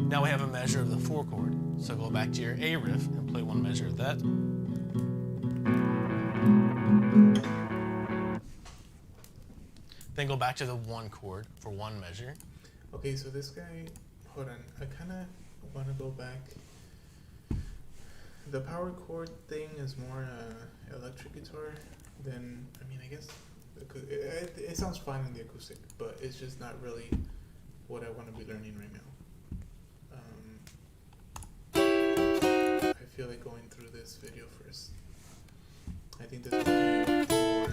Now we have a measure of the 4 chord. So go back to your A riff and play 1 measure of that. Then go back to the 1 chord for 1 measure. Okay, so this guy, hold on, I kind of want to go back. The power chord thing is more electric guitar than, I mean, I guess it sounds fine in the acoustic, but it's just not really what I want to be learning right now. I feel like going through this video first. I think this will be more.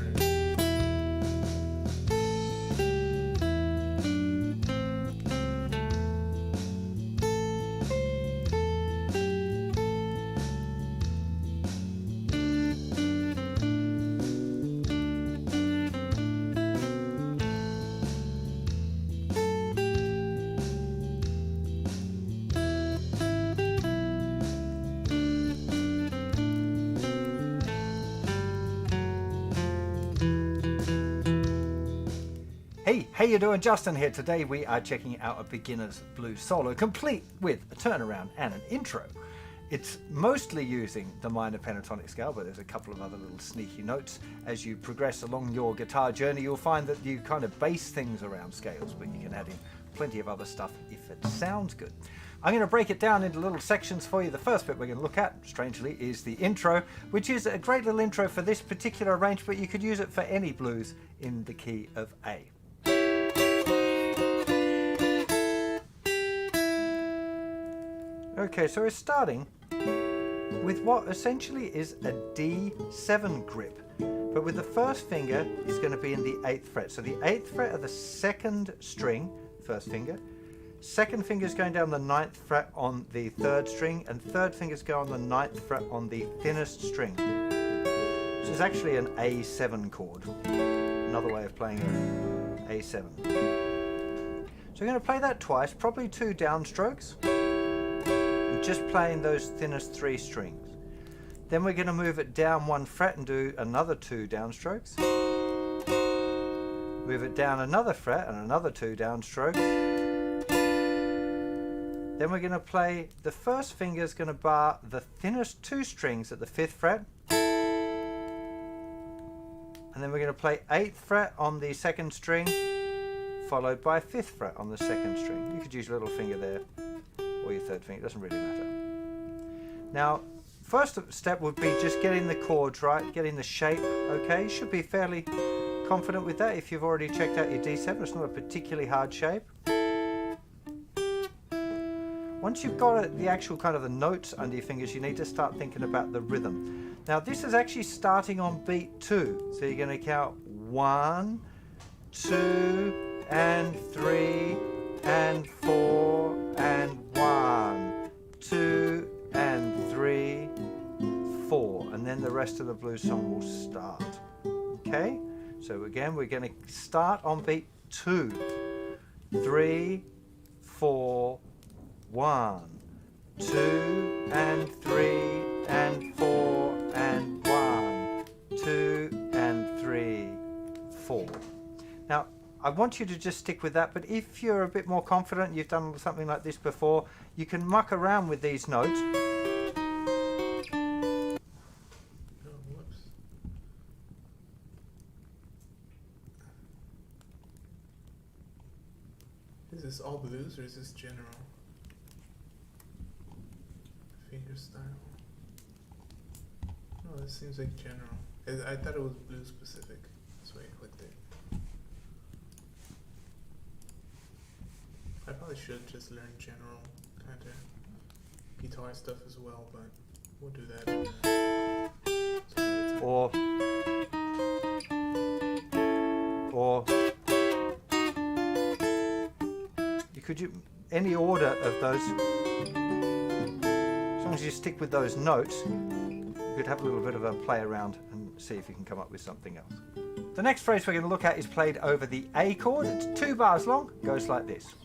Hey, how you doing? Justin here. Today we are checking out a beginner's blues solo, complete with a turnaround and an intro. It's mostly using the minor pentatonic scale, but there's a couple of other little sneaky notes. As you progress along your guitar journey, you'll find that you kind of base things around scales, but you can add in plenty of other stuff if it sounds good. I'm going to break it down into little sections for you. The first bit we're going to look at, strangely, is the intro, which is a great little intro for this particular arrangement, but you could use it for any blues in the key of A. Okay, so we're starting with what essentially is a D7 grip, but with the first finger is going to be in the 8th fret. So the 8th fret of the 2nd string, first finger, 2nd finger is going down the 9th fret on the 3rd string, and 3rd fingers go on the 9th fret on the thinnest string. This is actually an A7 chord, another way of playing an A7. So we're going to play that twice, probably 2 downstrokes. Just playing those thinnest 3 strings. Then we're going to move it down 1 fret and do another 2 downstrokes. Move it down another fret and another 2 downstrokes. Then we're going to play, the first finger is going to bar the thinnest 2 strings at the 5th fret. And then we're going to play 8th fret on the 2nd string, followed by 5th fret on the 2nd string. You could use your little finger there, or your 3rd finger, it doesn't really matter. Now, first step would be just getting the chords right, getting the shape okay. You should be fairly confident with that if you've already checked out your D7. It's not a particularly hard shape. Once you've got the actual kind of the notes under your fingers, you need to start thinking about the rhythm. Now, this is actually starting on beat 2. So you're going to count 1, 2, and 3, and 4, and 1, 2, and 3, 4, and then the rest of the blues song will start. Okay, so again we're going to start on beat 2, 3, 4, 1, 2, and 3, and 4, and 1, 2, and 3, 4. Now I want you to just stick with that, but if you're a bit more confident, you've done something like this before, you can muck around with these notes. Oh, whoops. Is this all blues or is this general? Finger style. No, this seems like general. I thought it was blues specific. That's why I clicked it. I probably should just learn general kind of guitar stuff as well, but we'll do that some other time. Or you could do any order of those. As long as you stick with those notes, you could have a little bit of a play around and see if you can come up with something else. The next phrase we're going to look at is played over the A chord. It's 2 bars long, goes like this.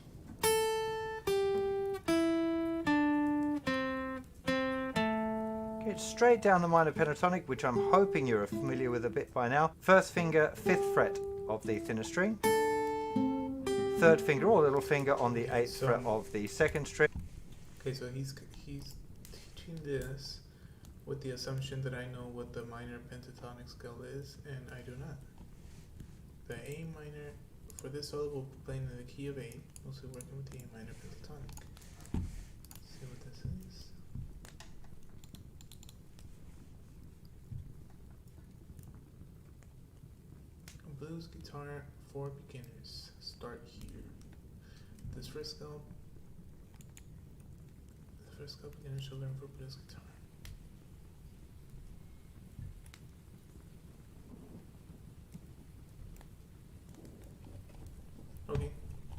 Okay, it's straight down the minor pentatonic, which I'm hoping you're familiar with a bit by now. First finger, 5th fret of the thinner string. Third finger or little finger on the 8th fret of the 2nd string. Okay, so he's teaching this with the assumption that I know what the minor pentatonic scale is, and I do not. The A minor, for this solo, we'll be playing in the key of A, mostly working with the A minor pentatonic. Let's see what this is. Blues guitar for beginners. Start here. This first scale, beginners should learn for blues guitar. Okay,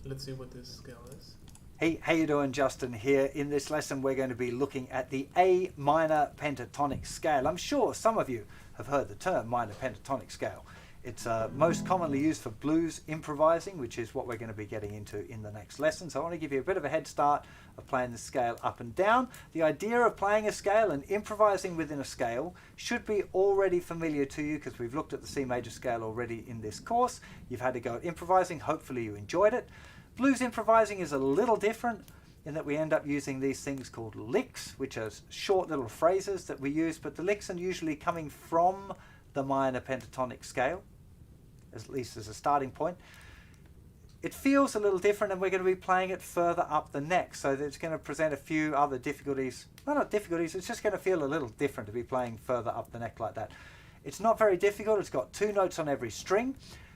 let's see what this scale is. Hey, how you doing? Justin here. In this lesson we're going to be looking at the A minor pentatonic scale. I'm sure some of you have heard the term minor pentatonic scale. It's most commonly used for blues improvising, which is what we're going to be getting into in the next lesson. So I want to give you a bit of a head start of playing the scale up and down. The idea of playing a scale and improvising within a scale should be already familiar to you because we've looked at the C major scale already in this course. You've had to go at improvising. Hopefully you enjoyed it. Blues improvising is a little different in that we end up using these things called licks, which are short little phrases that we use, but the licks are usually coming from the minor pentatonic scale, at least as a starting point. It feels a little different, and we're going to be playing it further up the neck, so that it's going to present a few other difficulties. Well, not difficulties, it's just going to feel a little different to be playing further up the neck like that. It's not very difficult. It's got 2 notes on every string.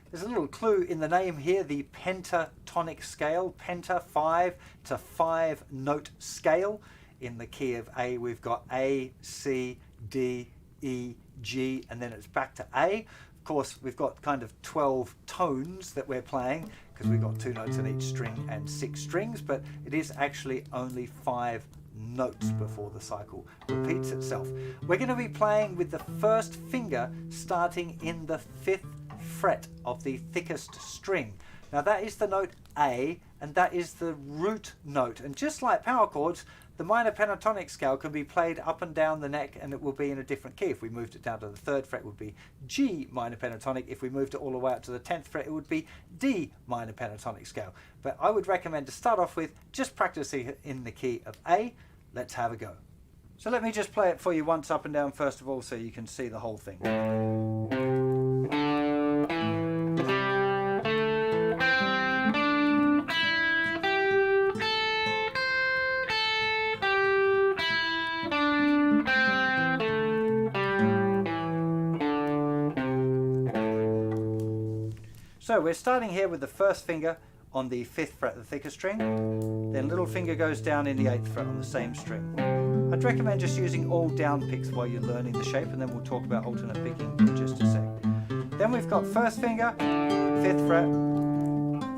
There's a little clue in the name here, the pentatonic scale, penta 5. It's a 5-note scale. In the key of A, we've got A, C, D, E, G, and then it's back to A. Of course, we've got kind of 12 tones that we're playing because we've got 2 notes on each string and 6 strings, but it is actually only 5 notes before the cycle repeats itself. We're going to be playing with the first finger starting in the 5th fret of the thickest string. Now that is the note A, and that is the root note. And just like power chords, the minor pentatonic scale can be played up and down the neck, and it will be in a different key. If we moved it down to the 3rd fret, it would be G minor pentatonic. If we moved it all the way up to the 10th fret, it would be D minor pentatonic scale. But I would recommend to start off with just practicing in the key of A. Let's have a go. So let me just play it for you once up and down first of all, so you can see the whole thing. So we're starting here with the first finger on the 5th fret, the thicker string. Then little finger goes down in the 8th fret on the same string. I'd recommend just using all down picks while you're learning the shape, and then we'll talk about alternate picking in just a sec. Then we've got first finger, 5th fret,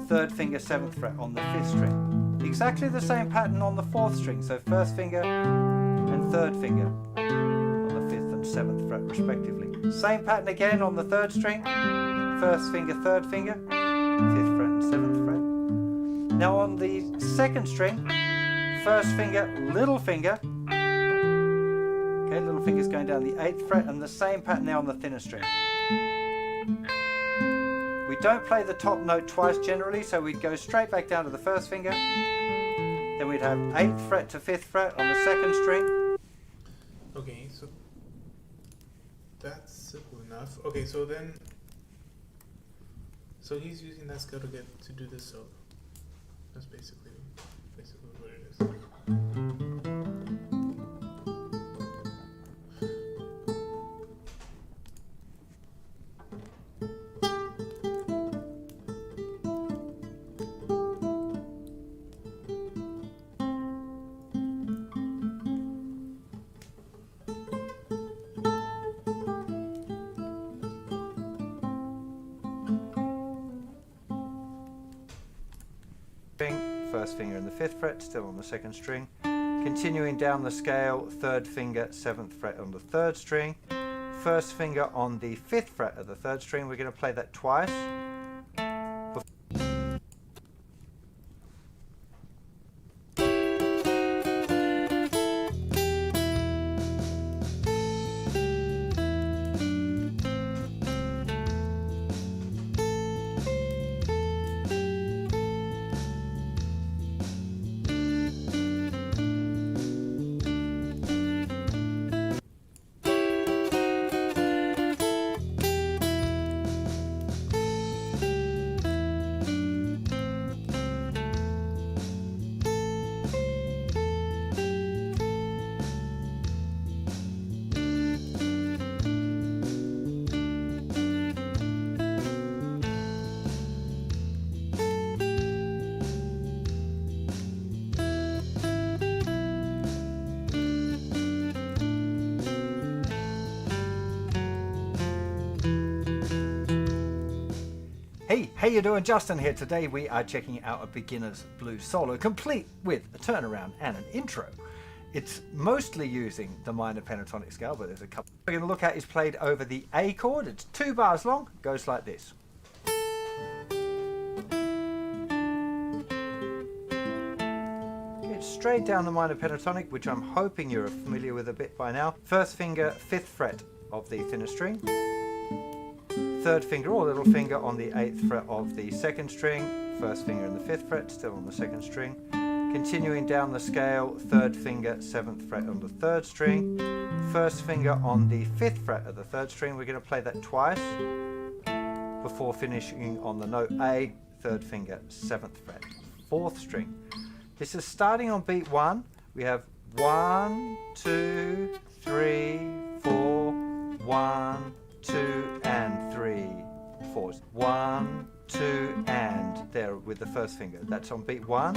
3rd finger, 7th fret on the 5th string. Exactly the same pattern on the 4th string, so first finger and 3rd finger on the 5th and 7th fret respectively. Same pattern again on the 3rd string, first finger, 3rd finger, 5th fret and 7th fret. Now on the 2nd string, first finger, little finger. Okay, little finger's going down the 8th fret, and the same pattern now on the thinner string. We We don't play the top note twice generally, so we'd go straight back down to the first finger. Then we'd have 8th fret to 5th fret on the second string. Okay, so that's simple enough. Okay, so then, so he's using that scale to do this solo. That's basically what it is. First finger in the 5th fret, still on the second string. Continuing down the scale, 3rd finger, 7th fret on the 3rd string. First finger on the 5th fret of the 3rd string. We're going to play that twice. Hey, how you doing? Justin here. Today we are checking out a beginner's blues solo, complete with a turnaround and an intro. It's mostly using the minor pentatonic scale, but there's a couple we're going to look at is played over the A chord. It's 2 bars long, goes like this. It's straight down the minor pentatonic, which I'm hoping you're familiar with a bit by now. First finger, 5th fret of the thinner string. 3rd finger or little finger on the 8th fret of the 2nd string, first finger in the 5th fret, still on the 2nd string. Continuing down the scale, 3rd finger, 7th fret on the 3rd string, first finger on the 5th fret of the 3rd string. We're going to play that twice before finishing on the note A, 3rd finger, 7th fret, 4th string. This is starting on beat 1. We have 1, 2, 3, 4, 1, 2 and 3, 4. 1, 2 and there with the first finger. That's on beat 1,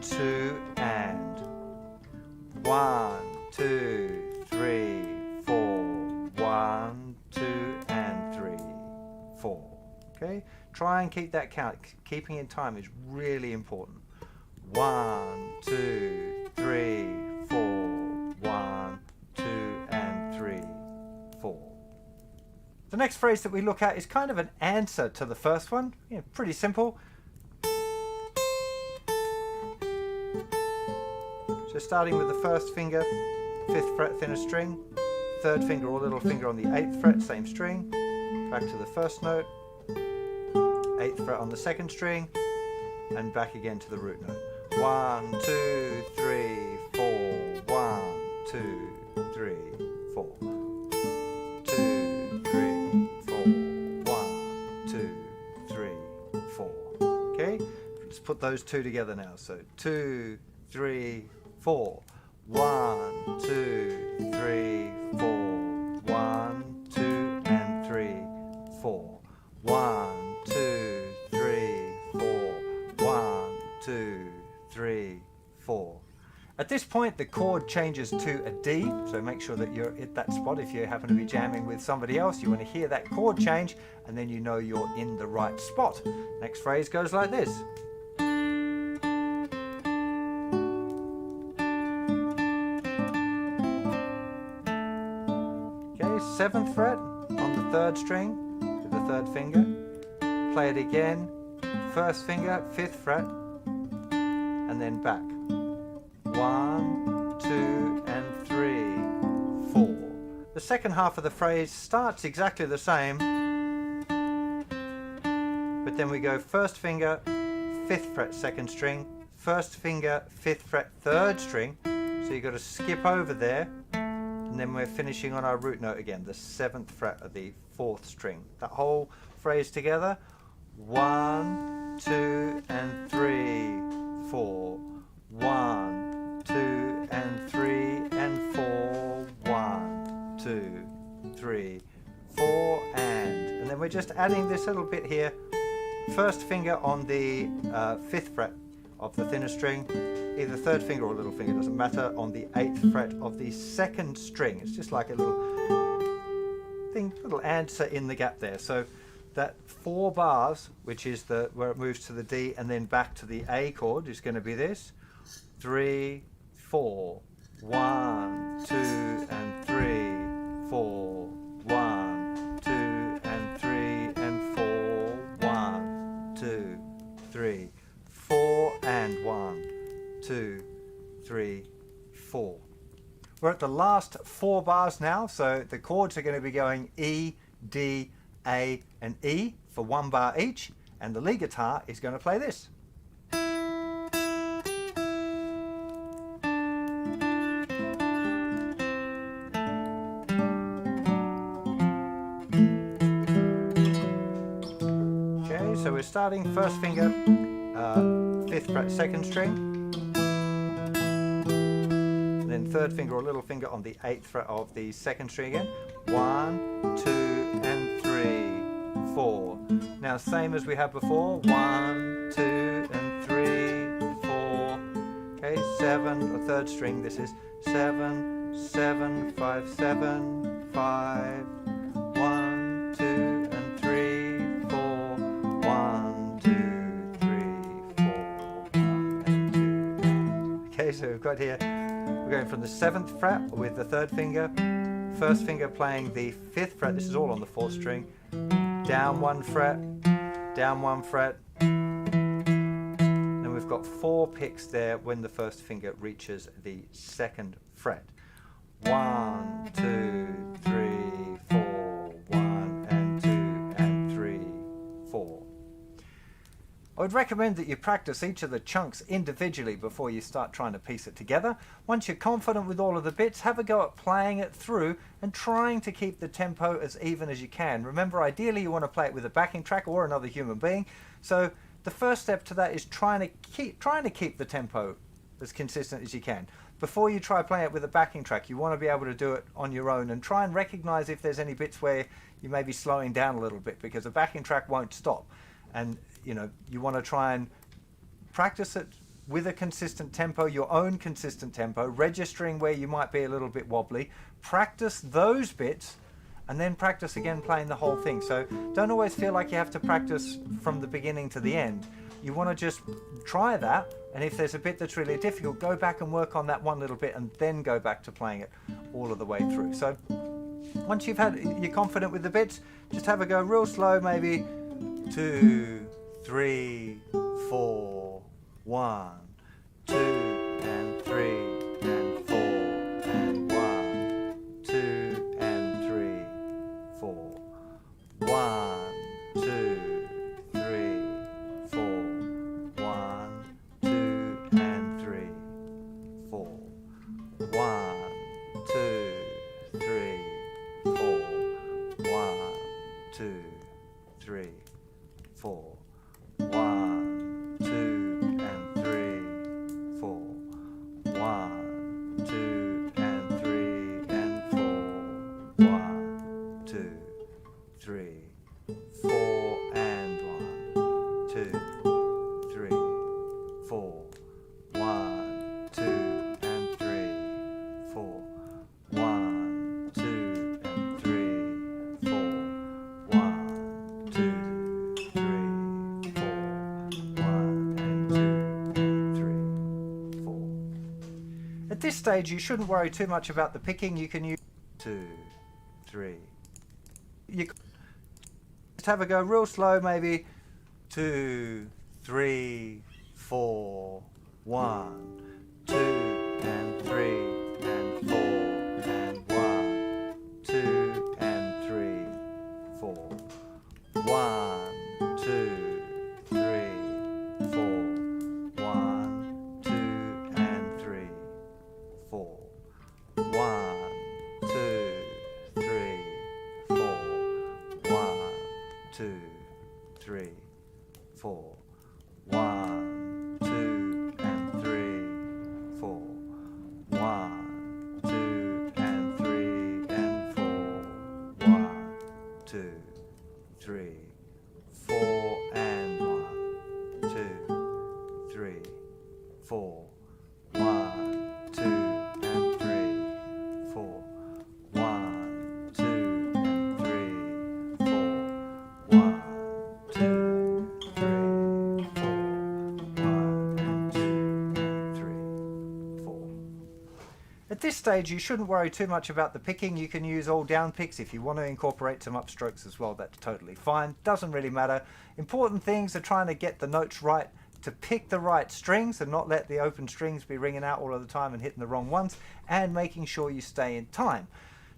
2 and 1, 2, 3, 4, 1, 2 and 3, 4. Okay? Try and keep that count. Keeping in time is really important. 1, 2, 3, 4, 1, 2 and 3, 4. The next phrase that we look at is kind of an answer to the first one. Yeah, pretty simple. So starting with the first finger, 5th fret thinner string, 3rd finger or little finger on the 8th fret, same string, back to the first note, 8th fret on the 2nd string, and back again to the root note. 1, 2, 3, 4, 1, 2, 3, 4. 2, 3, 4, 1, 2, 3, 4. Okay? Let's put those two together now. So 2, 3, 4. 1, 2, 3, 4. 1, 2, and 3, 4. 1, 2, 3, 4. 1, 2, 3, 4. At this point, the chord changes to a D, so make sure that you're at that spot. If you happen to be jamming with somebody else, you want to hear that chord change, and then you know you're in the right spot. Next phrase goes like this. Okay, 7th fret on the 3rd string with the 3rd finger. Play it again, 1st finger, 5th fret, and then back. 1, 2, and 3, 4. The second half of the phrase starts exactly the same, but then we go first finger, 5th fret 2nd string, first finger, 5th fret 3rd string. So you've got to skip over there, and then we're finishing on our root note again, the 7th fret of the 4th string. That whole phrase together, 1, 2, and 3, 4. 1, 2, and 3, and 4. 1, 2, 3, 4, and then we're just adding this little bit here. First finger on the 5th fret of the thinner string, either 3rd finger or little finger, doesn't matter, on the 8th fret of the 2nd string. It's just like a little thing, little answer in the gap there. So that 4 bars, which is the where it moves to the D and then back to the A chord, is going to be this: 3, 4, 1, 2, and 3, 4, 1, 2, and 3, and 4, 1, 2, 3, 4, and 1, 2, 3, 4. We're at the last 4 bars now, so the chords are going to be going E, D, A, and E for 1 bar each, and the lead guitar is going to play this. Okay, so we're starting first finger, 5th fret 2nd string, then 3rd finger or little finger on the 8th fret of the 2nd string again. 1, 2, and 3, 4. Now same as we had before. 1, 2, and 3, 4. Okay, 7 or 3rd string. This is 7, 7, 5, 7, 5. 1, 2, and 3, 4. 1, 2, 3, 4. 1 and 2. Okay, so we've got here. We're going from the 7th fret with the 3rd finger, first finger playing the 5th fret, this is all on the 4th string, down 1 fret, down 1 fret, and we've got 4 picks there when the first finger reaches the 2nd fret. 1, 2, 3, 4, 1, and 2, and 3, 4. I would recommend that you practice each of the chunks individually before you start trying to piece it together. Once you're confident with all of the bits, have a go at playing it through and trying to keep the tempo as even as you can. Remember, ideally you want to play it with a backing track or another human being. So the first step to that is trying to keep the tempo as consistent as you can. Before you try playing it with a backing track, you want to be able to do it on your own and try and recognize if there's any bits where you may be slowing down a little bit, because a backing track won't stop. And you know, you want to try and practice it with a consistent tempo, your own consistent tempo, registering where you might be a little bit wobbly. Practice those bits and then practice again playing the whole thing. So don't always feel like you have to practice from the beginning to the end. You want to just try that, and if there's a bit that's really difficult, go back and work on that one little bit and then go back to playing it all of the way through. So once you're confident with the bits, just have a go real slow, maybe 2, 3, 4, 1, 2, and 3, and 4, and 1, 2, and 3, 4, 1, 2, 3, 4, 1, 2, and 3, 4, 1, 2, 3, 4, 1, 2, 3, 4. 1, 2, and 3, 4. 1, 2, and 3, and 4. 1, 2, 3, 4, and 1, 2, 3, 4. 1, 2, and 3, 4. 1, 2, and 3, 4. 1, 2, 3, 4. 1 and 2 and 3, 4. At this stage, you shouldn't worry too much about the picking. You can use 2, 3. You just have a go real slow, maybe 2, 3, 4, 1, 2, and 3, and 4, and 1, 2, and 3, 4. 1, 2, 2, 3, 4. 1, 2, and 3, 4. 1, 2, and 3, and 4. 1, 2, 3, 4, and 1, 2, 3, 4. 1, 2, and 3, 4. 1, 2, and 3, 4. 1, 2, 3, 4. 1, and 2, and 3, 4. At this stage, you shouldn't worry too much about the picking. You can use all down picks. If you want to incorporate some upstrokes as well, that's totally fine. Doesn't really matter. Important things are trying to get the notes right, to pick the right strings and not let the open strings be ringing out all of the time and hitting the wrong ones, and making sure you stay in time.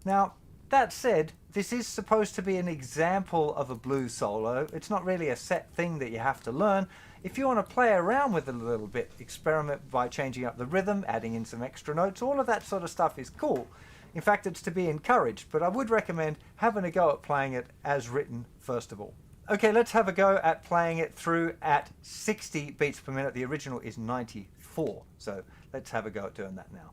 Now, that said, this is supposed to be an example of a blues solo. It's not really a set thing that you have to learn. If you want to play around with it a little bit, experiment by changing up the rhythm, adding in some extra notes, all of that sort of stuff is cool. In fact, it's to be encouraged, but I would recommend having a go at playing it as written first of all. Okay, let's have a go at playing it through at 60 beats per minute. The original is 94, so let's have a go at doing that now.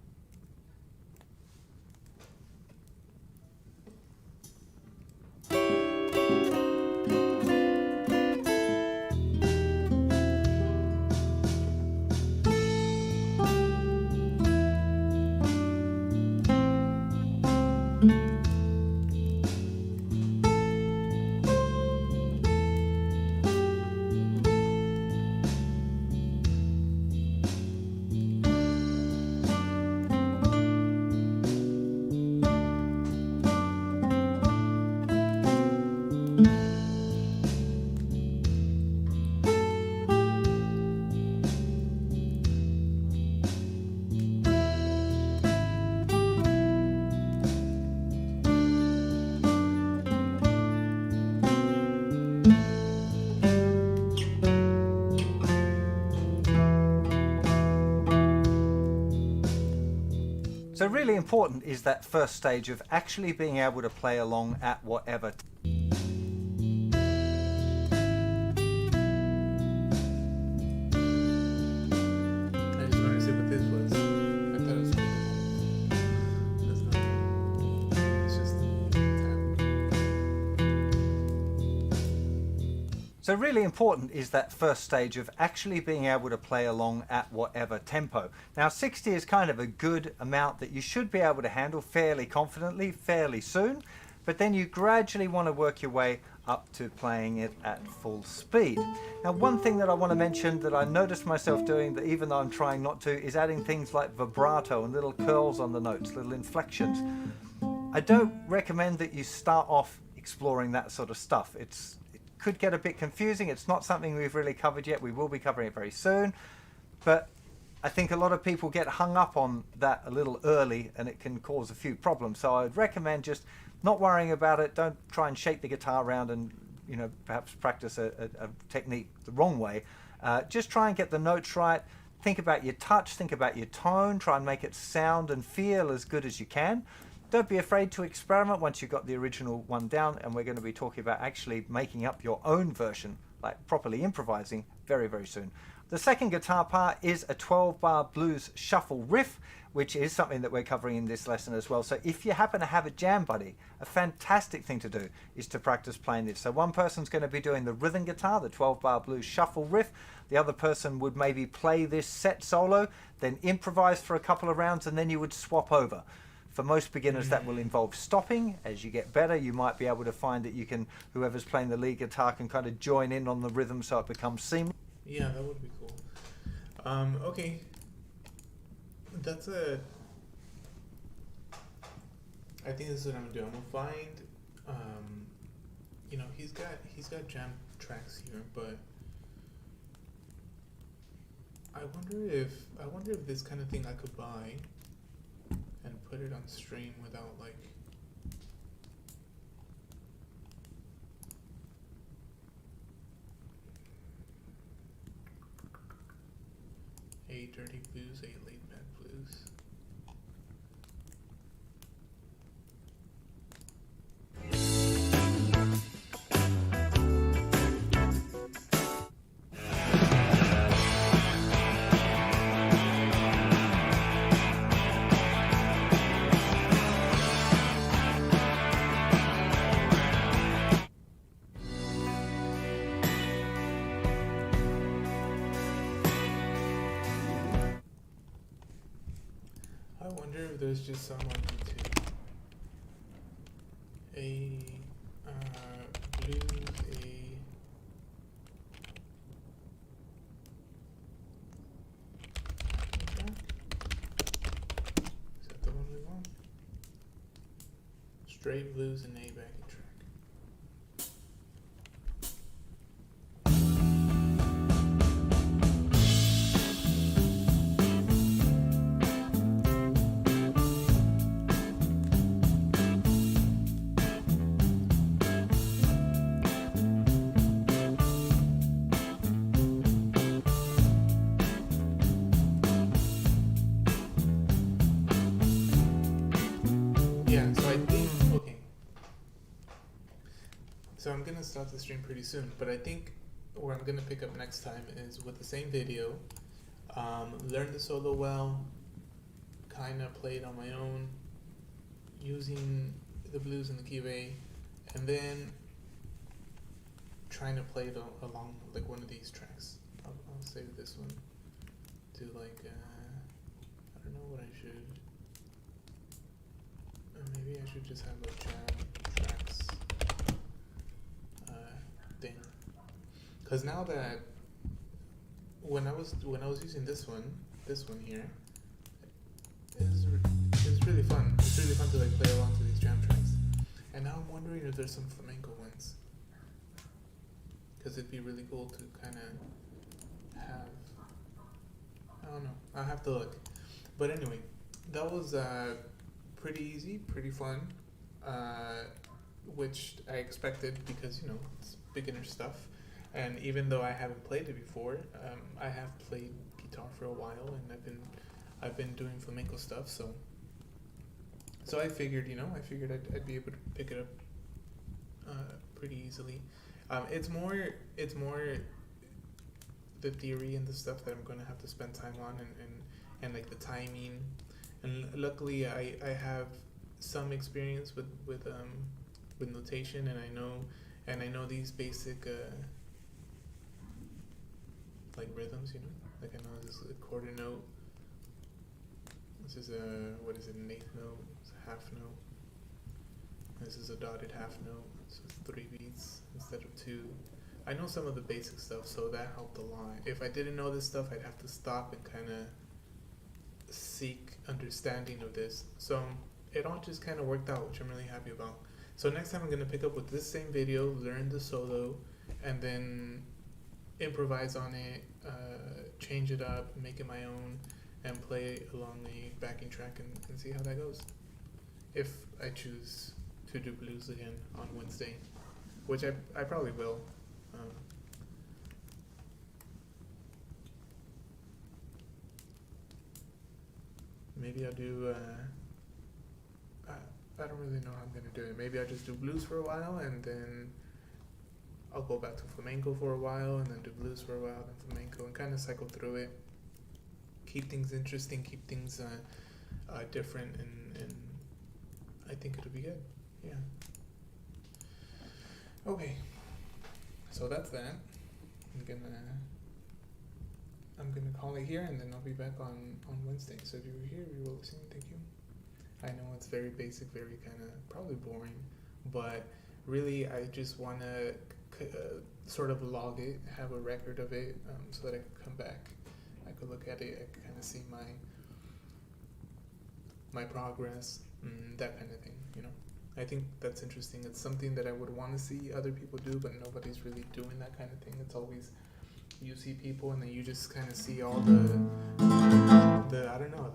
So really important is that first stage of actually being able to play along at whatever. I just wanted to see what this was. I thought it was cool. That's not. It's just So really important is that first stage of actually being able to play along at whatever tempo. Now 60 is kind of a good amount that you should be able to handle fairly confidently, fairly soon, but then you gradually want to work your way up to playing it at full speed. Now one thing that I want to mention that I noticed myself doing, that even though I'm trying not to, is adding things like vibrato and little curls on the notes, little inflections. I don't recommend that you start off exploring that sort of stuff. It could get a bit confusing. It's not something we've really covered yet. We will be covering it very soon, but I think a lot of people get hung up on that a little early and it can cause a few problems. So I'd recommend just not worrying about it. Don't try and shake the guitar around and, you know, perhaps practice a technique the wrong way. Just try and get the notes right. Think about your touch, think about your tone, try and make it sound and feel as good as you can. Don't be afraid to experiment once you've got the original one down, and we're going to be talking about actually making up your own version, like properly improvising, very, very soon. The second guitar part is a 12-bar blues shuffle riff, which is something that we're covering in this lesson as well. So if you happen to have a jam buddy, a fantastic thing to do is to practice playing this. So one person's going to be doing the rhythm guitar, the 12-bar blues shuffle riff. The other person would maybe play this set solo, then improvise for a couple of rounds, and then you would swap over. For most beginners, that will involve stopping. As you get better, you might be able to find that you can, whoever's playing the lead guitar can kind of join in on the rhythm so it becomes seamless. Yeah, that would be cool. Okay. That's a... I think this is what I'm gonna do. I'm gonna find, you know, he's got jam tracks here, but I wonder if this kind of thing I could buy and put it on stream without like a dirty blues, a late mad blues. there's just some on YouTube. Blues, is that the one we want? Straight blues and A backing track. Yeah, so I think, okay. So I'm gonna stop the stream pretty soon, but I think where I'm gonna pick up next time is with the same video, learn the solo well, kinda play it on my own, using the blues and the key of A, and then trying to play it along like one of these tracks. I'll save this one to like, I don't know what I should. Maybe I should just have a jam tracks thing. Cause now that when I was using this one here, it's really fun. It's really fun to like play along to these jam tracks. And now I'm wondering if there's some flamenco ones. Cause it'd be really cool to kind of have. I don't know. I'll have to look. But anyway, that was pretty easy, pretty fun, which I expected because, you know, it's beginner stuff. And even though I haven't played it before, I have played guitar for a while, and I've been doing flamenco stuff. So I figured, I'd be able to pick it up pretty easily. It's more the theory and the stuff that I'm going to have to spend time on, and like the timing. And luckily, I have some experience with notation, and I know these basic like rhythms, like I know this is a quarter note. This is an eighth note. It's a half note. This is a dotted half note. So it's 3 beats instead of 2. I know some of the basic stuff, so that helped a lot. If I didn't know this stuff, I'd have to stop and kind of seek understanding of this. So it all just kind of worked out, which I'm really happy about. So next time I'm going to pick up with this same video, learn the solo, and then improvise on it, change it up, make it my own, and play along the backing track and see how that goes. If I choose to do blues again on Wednesday, which I probably will. Maybe I'll do, I don't really know how I'm going to do it. Maybe I'll just do blues for a while, and then I'll go back to flamenco for a while, and then do blues for a while, then flamenco, and kind of cycle through it. Keep things interesting, keep things different, and I think it'll be good. Yeah. Okay. So that's that. I'm gonna call it here, and then I'll be back on Wednesday. So if you were here, you were listening, thank you. I know it's very basic, very kind of probably boring, but really I just want to sort of log it, have a record of it, so that I could come back, I could look at it, I could kind of see my progress, that kind of thing, I think that's interesting. It's something that I would want to see other people do, but nobody's really doing that kind of thing. It's always you see people, and then you just kind of see all the I don't know,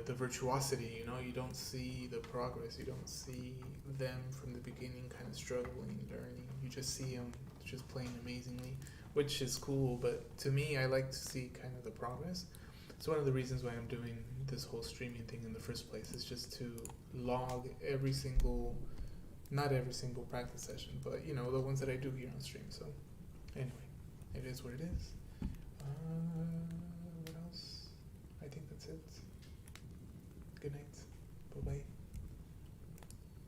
the virtuosity, you don't see the progress, you don't see them from the beginning kind of struggling, learning. You just see them just playing amazingly, which is cool, but to me, I like to see kind of the progress. It's one of the reasons why I'm doing this whole streaming thing in the first place, is just to log not every single practice session, but the ones that I do here on stream. So anyway, it is what it is. What else? I think that's it. Good night. Bye-bye.